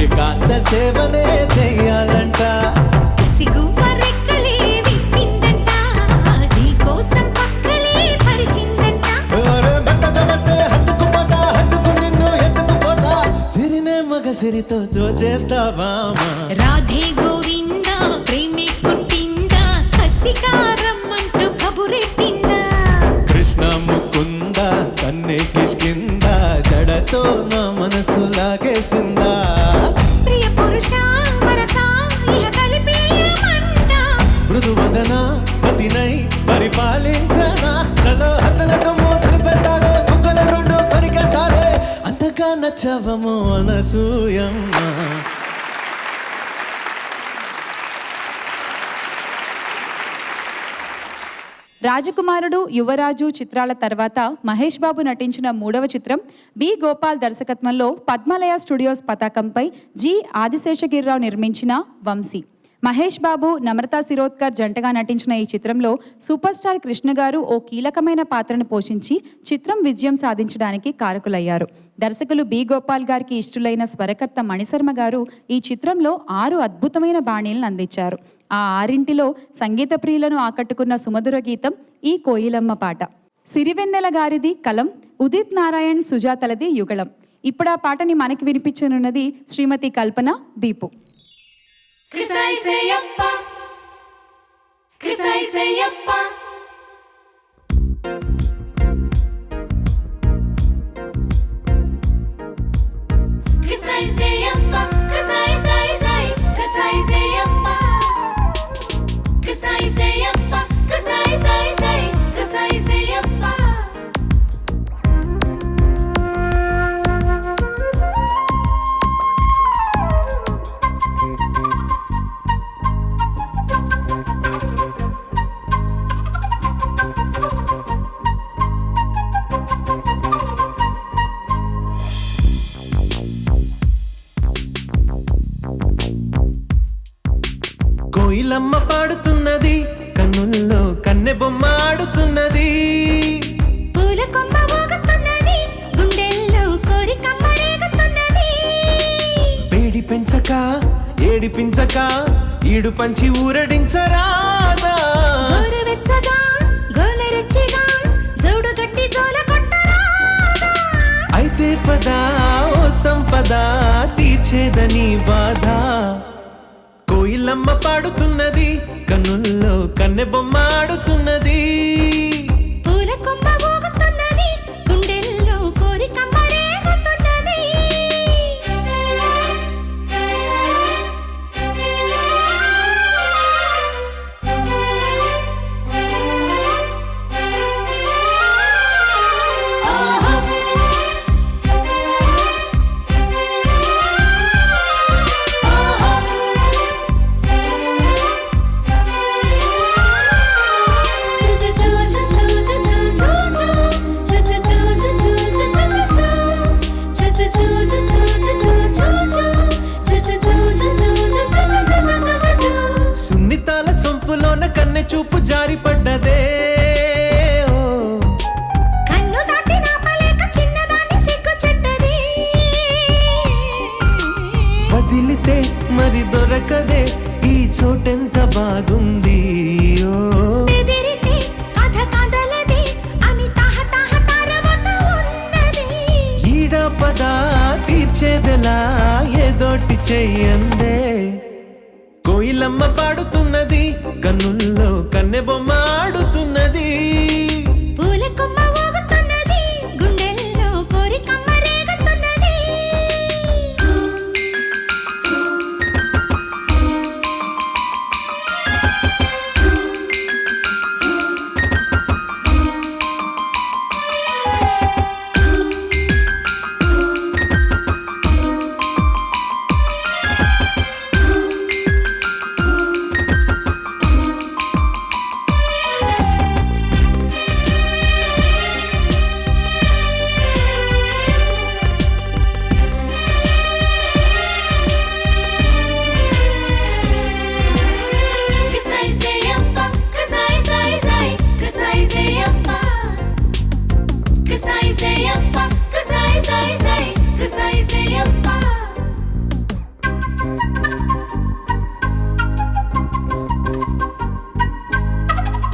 ఏకాంత సేవనే చెయ్యాలంట. సిగువ్వ రెక్కలే విప్పిందంట, నీ కోసం పక్కలే పరిచిందంట. మెత్తగా వస్తే హత్తుకుపోతా, హత్తుకు నిన్ను ఎత్తుకుపోతా, సిరినే మగ సిరితో దోచేస్తావా రాధే గోవింద ప్రేమే కుట్టిందా, కసికారమ్మంటూ కబురెట్టిందా. కృష్ణ ముకుంద కన్నే కిష్కింద, జడతో నా మనసు లాగేసిందా. ప్రియ పురుష వరస ఇహ కలిపేయమంట, మృదువదన పతినై పరిపాలించనా, చలో హద్దులతో తెలిపేస్తాలే, బుగ్గల రెండు కొరికేస్తాలే, అంతగా నచ్చవము అనసూయమ్మ. రాజకుమారుడు, యువరాజు చిత్రాల తర్వాత మహేష్ బాబు నటించిన 3వ చిత్రం బి గోపాల్ దర్శకత్వంలో పద్మాలయ స్టూడియోస్ పతాకంపై జి ఆదిశేషగిరిరావు నిర్మించిన వంశీ. మహేష్ బాబు, నమ్రతా శిరోద్కర్ జంటగా నటించిన ఈ చిత్రంలో సూపర్ స్టార్ కృష్ణ గారు ఓ కీలకమైన పాత్రను పోషించి చిత్రం విజయం సాధించడానికి కారకులయ్యారు. దర్శకులు బి గోపాల్ గారికి ఇష్టలైన స్వరకర్త మణిశర్మ గారు ఈ చిత్రంలో 6 అద్భుతమైన బాణీలను అందించారు. ఆ 6 సంగీత ప్రియులను ఆకట్టుకున్న సుమధుర గీతం ఈ కోయిలమ్మ పాట. సిరివెన్నెల గారిది కలం, ఉదిత్ నారాయణ్ సుజాతలది యుగళం. ఇప్పుడు ఆ పాటని మనకి వినిపించనున్నది శ్రీమతి కల్పన దీపు. కృసైసేయప్ప కృసైసేయప్ప కృసైసేయప్ప కృసైసేయప్ప కృసైసేయప్ప కృసైసేయప్ప కృసైసేయప్ప. కోయిలమ్మ పాడుతున్నది, కన్నుల్లో కన్నె బొమ్మ ఆడుతున్నది. పూల కొమ్మ ఊగుతున్నది, గుండెల్లో కోరికమ్మ రేగుతున్నది. వేడి పెంచక ఏడిపించక ఈడు పంచి ఊరడించరాదా. గోరువెచ్చగా గోలరెచ్చిగా జోడు గట్టి జోల కొట్టరాదా. అయితే పదా ఓ సంపద తీర్చేదని బాధ. కోయిలమ్మ పాడుతున్నది, కన్నుల్లో కన్నె బొమ్మ ఆడుతున్నది. పూల కొమ్మ ఊగుతున్నది, గుండెల్లో కోరికమ్మ రేగుతున్నది. సున్నితాల చంపులోన కన్నె చూపు జారి పడ్డదే. కన్ను దాటి నాపలేక చిన్నదాన్ని సిగ్గు చెడ్డది. వదిలితే మరి దొరకదే, ఈ చోటెంత బాగుంది. బెదిరితే కథ కదలది అని తహతహ తరమత ఉన్నది. ఈడ పద తీర్చేదెలా ఏదోటి చెయ్యందే. కోయిలమ్మ పాడుతున్నది, కన్నుల్లో కన్నె బొమ్మ ఆడుతున్నది. పూల కొమ్మ ఊగుతున్నది, గుండెల్లో కోరికమ్మ రేగుతున్నది.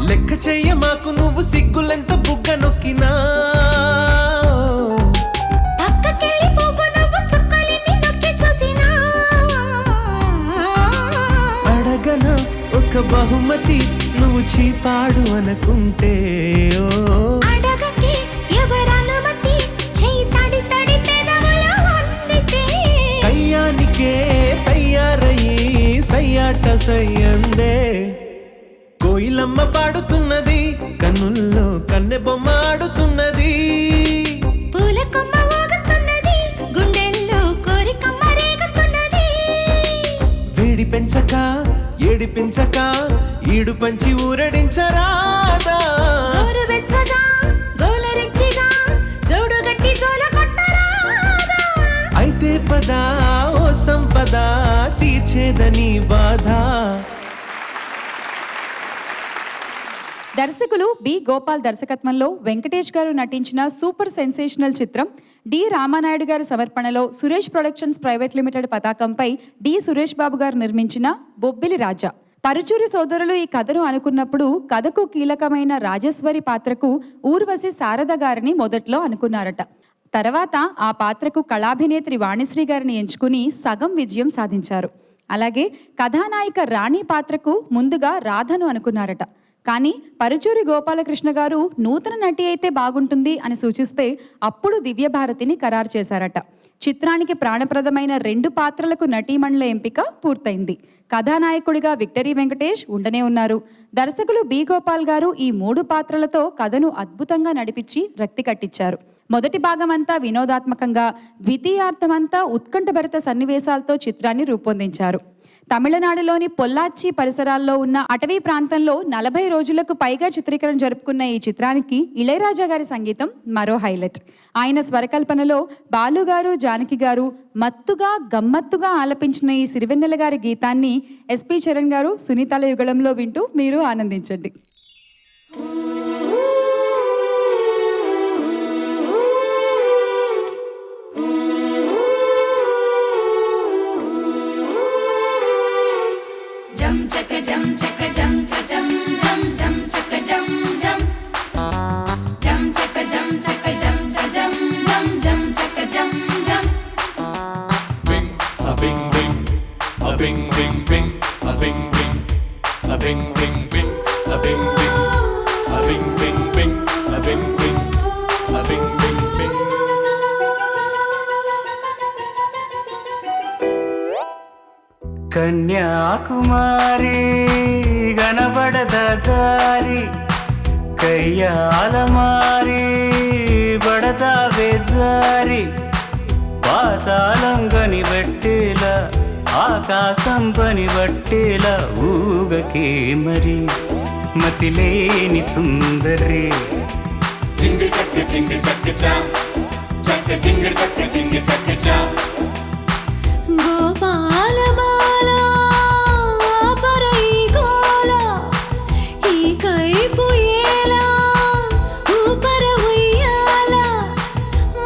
లెక్క చెయ్య మాకు నువ్వు సిగ్గులెంత బుగ్గ నొక్కినా పక్కకెళ్ళి పువ్వు నువ్వు చుక్కలిని నొక్కి చూసినా అడగన ఒక బహుమతి నువ్వు చీపాడు అనుకుంటే ఓ అడగకి ఎవరనుమతి చెయ్యి తడి తడి పెదవుల వందితే కయ్యానికే తయ్యారయ్యి సయ్యాట సయ్యందే కోయిలమ్మ పాడుతున్నది కన్నుల్లో కన్నె బొమ్మ ఆడుతున్నది పూల కొమ్మ ఊగుతున్నది గుండెల్లో కోరికమ్మ రేగుతున్నది వేడి పెంచక ఏడి పెంచక ఈడు పంచి ఊరడించరాదా గోరువెచ్చగా గోలరెచ్చిగా జోడు గట్టి జోల కొట్టరాదా అయితే పదా ఓ సంపద తీర్చేదని బాధ దర్శకులు బి గోపాల్ దర్శకత్వంలో వెంకటేష్ గారు నటించిన సూపర్ సెన్సేషనల్ చిత్రం డి రామానాయుడు గారి సమర్పణలో సురేష్ ప్రొడక్షన్స్ ప్రైవేట్ లిమిటెడ్ పతాకంపై డి సురేష్ బాబు గారు నిర్మించిన బొబ్బిలి రాజా. పరుచూరి సోదరులు ఈ కథను అనుకున్నప్పుడు కథకు కీలకమైన రాజేశ్వరి పాత్రకు ఊర్వశి శారద గారిని మొదట్లో అనుకున్నారట. తర్వాత ఆ పాత్రకు కళాభినేత్రి వాణిశ్రీ గారిని ఎంచుకుని సగం విజయం సాధించారు. అలాగే కథానాయిక రాణి పాత్రకు ముందుగా రాధను అనుకున్నారట. కానీ పరుచూరి గోపాలకృష్ణ గారు నూతన నటి అయితే బాగుంటుంది అని సూచిస్తే అప్పుడు దివ్యభారతిని ఖరారు చేశారట. చిత్రానికి ప్రాణప్రదమైన 2 పాత్రలకు నటీమణుల ఎంపిక పూర్తయింది. కథానాయకుడిగా విక్టరీ వెంకటేష్ ఉండనే ఉన్నారు. దర్శకులు బి గోపాల్ గారు ఈ 3 పాత్రలతో కథను అద్భుతంగా నడిపించి రక్తి కట్టించారు. మొదటి భాగమంతా వినోదాత్మకంగా, ద్వితీయార్థమంతా ఉత్కంఠభరిత సన్నివేశాలతో చిత్రాన్ని రూపొందించారు. తమిళనాడులోని పొల్లాచి పరిసరాల్లో ఉన్న అటవీ ప్రాంతంలో 40 రోజులకు పైగా చిత్రీకరణ జరుపుకున్న ఈ చిత్రానికి ఇళయరాజా గారి సంగీతం మరో హైలైట్. ఆయన స్వరకల్పనలో బాలుగారు, జానకి గారు మత్తుగా గమ్మత్తుగా ఆలపించిన ఈ సిరివెన్నెల గారి గీతాన్ని ఎస్పి చరణ్ గారు సునీతాల యుగళంలో వింటూ మీరు ఆనందించండి. జం చక జం చక జం జం జం జం చక జం జం జం చక జం చక జం జం జం జం చక జం జం Bing, a bing bing, a bing bing bing, a bing bing, a bing bing bing, a bing bing, a bing bing bing, a bing bing, a bing bing bing. Kanyakumari గణపడద దారి కయ్యాల మారి బడతావే జారి పాతాళం కనిబట్టేలా ఆకాశం పనిబట్టేలా ఊగకే మరి మతిలేని సుందరి Jingle chakka cha, chakka jingle chakka cha. Gopala బాల పరై గోల ఈ కైపు ఏలా ఊపర ఉయ్యాల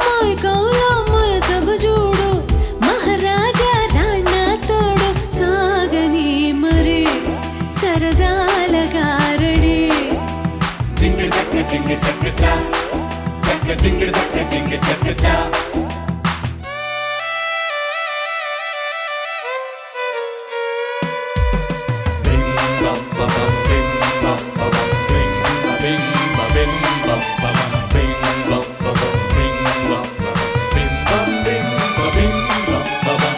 మై కౌలా మై సబ జోడు మహారాజా రాణా తోడు సాగని మరి సరదాల గారడి Jingle chakka cha, chakka jingle chakka cha. Bing bam ba bam bing bam ba bam bing ba bing ba bing bam ba bam bing bam ba bam bing bam ba bam bing bam bing ba bing bam ba bam.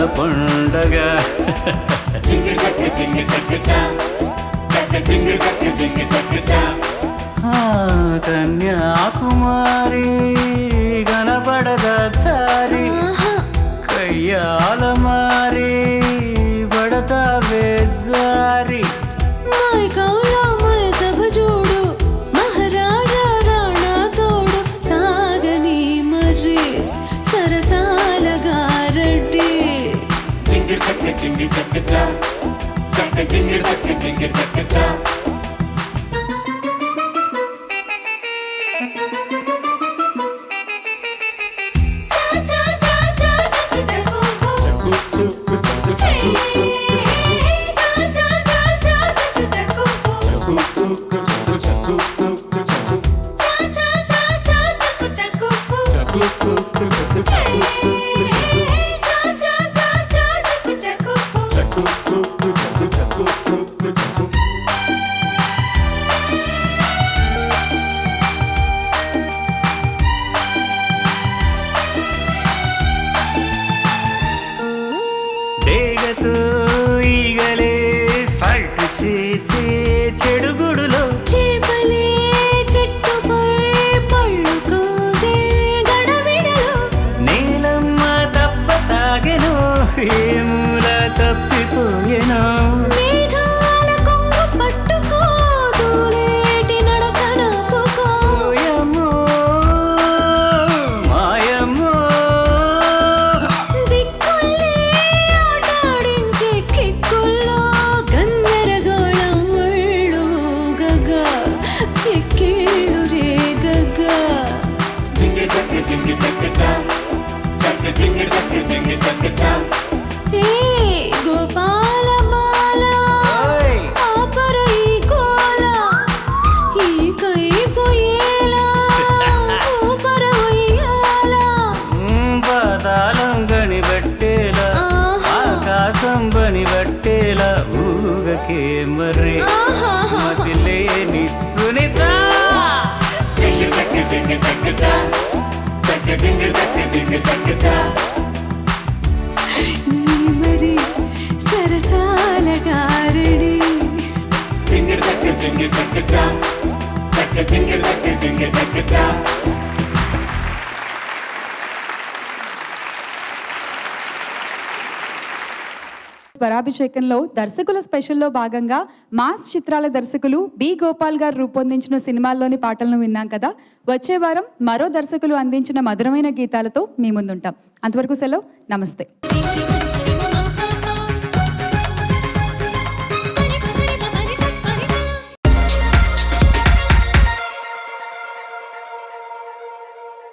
పండగ కన్యాకుమారి కనపడద దారి కయ్యాల మారి పడతా బేజారి మైకౌలో my సభ చూడు మహారాజా రాణా తోడు సాగని మర్రి సరసాల గారడ్డి జింగిర్ చక్క జింగిర్ చక్క చా చక్క జింగిర్ చక్క జింగిర్ చక్క చా డేగతో ఈగలే ఫైట్ చేసే చెడుగుడులో చేపలే చెట్టుపై పళ్ళు కోసే గడబిడలో నీలమ్మ తప్ప తాగెను ఏమూల తప్పిపోయెను మేఘాల కొంగు పట్టుకో దూలేటి నడకన పుకో ఓయమ్మో మాయమ్మో దిక్కుల్లే ఆటాడించే కిక్కుల్లో గందరగోళం ఒళ్ళు గగా ఎక్కేడు రే గగా జింగిర్ చక్క జింగిర్ చక్క చా చక్క జింగిర్ చక్క జింగిర్ చక్క చా ఏ గోపాల మాల ఓయ్ ఆపర ఈ కోల ఈ కైపోయేలా ఊపర ఉయ్యాల పాతాళం గణిబట్టేలా ఆకాశం బనిబట్టేలా ఊగకే మర్రి మతిలేని సునీత జింగిర్ చక్క జింగిర్ చక్క చా చక్క జింగిర్ చక్క జింగిర్ చక్క చా నీ మరి సరసాల గారడి జింగిర్ చక్క జింగిర్ చక్క చా చక్క జింగిర్ చక్క జింగిర్ చక్క చా స్వరాభిషేకంలో దర్శకుల స్పెషల్లో భాగంగా మాస్ చిత్రాల దర్శకులు బి గోపాల్ గారు రూపొందించిన సినిమాల్లోని పాటలను విన్నాం కదా. వచ్చే వారం మరో దర్శకులు అందించిన మధురమైన గీతాలతో మీ ముందుంటాం. అంతవరకు సెలవు, నమస్తే.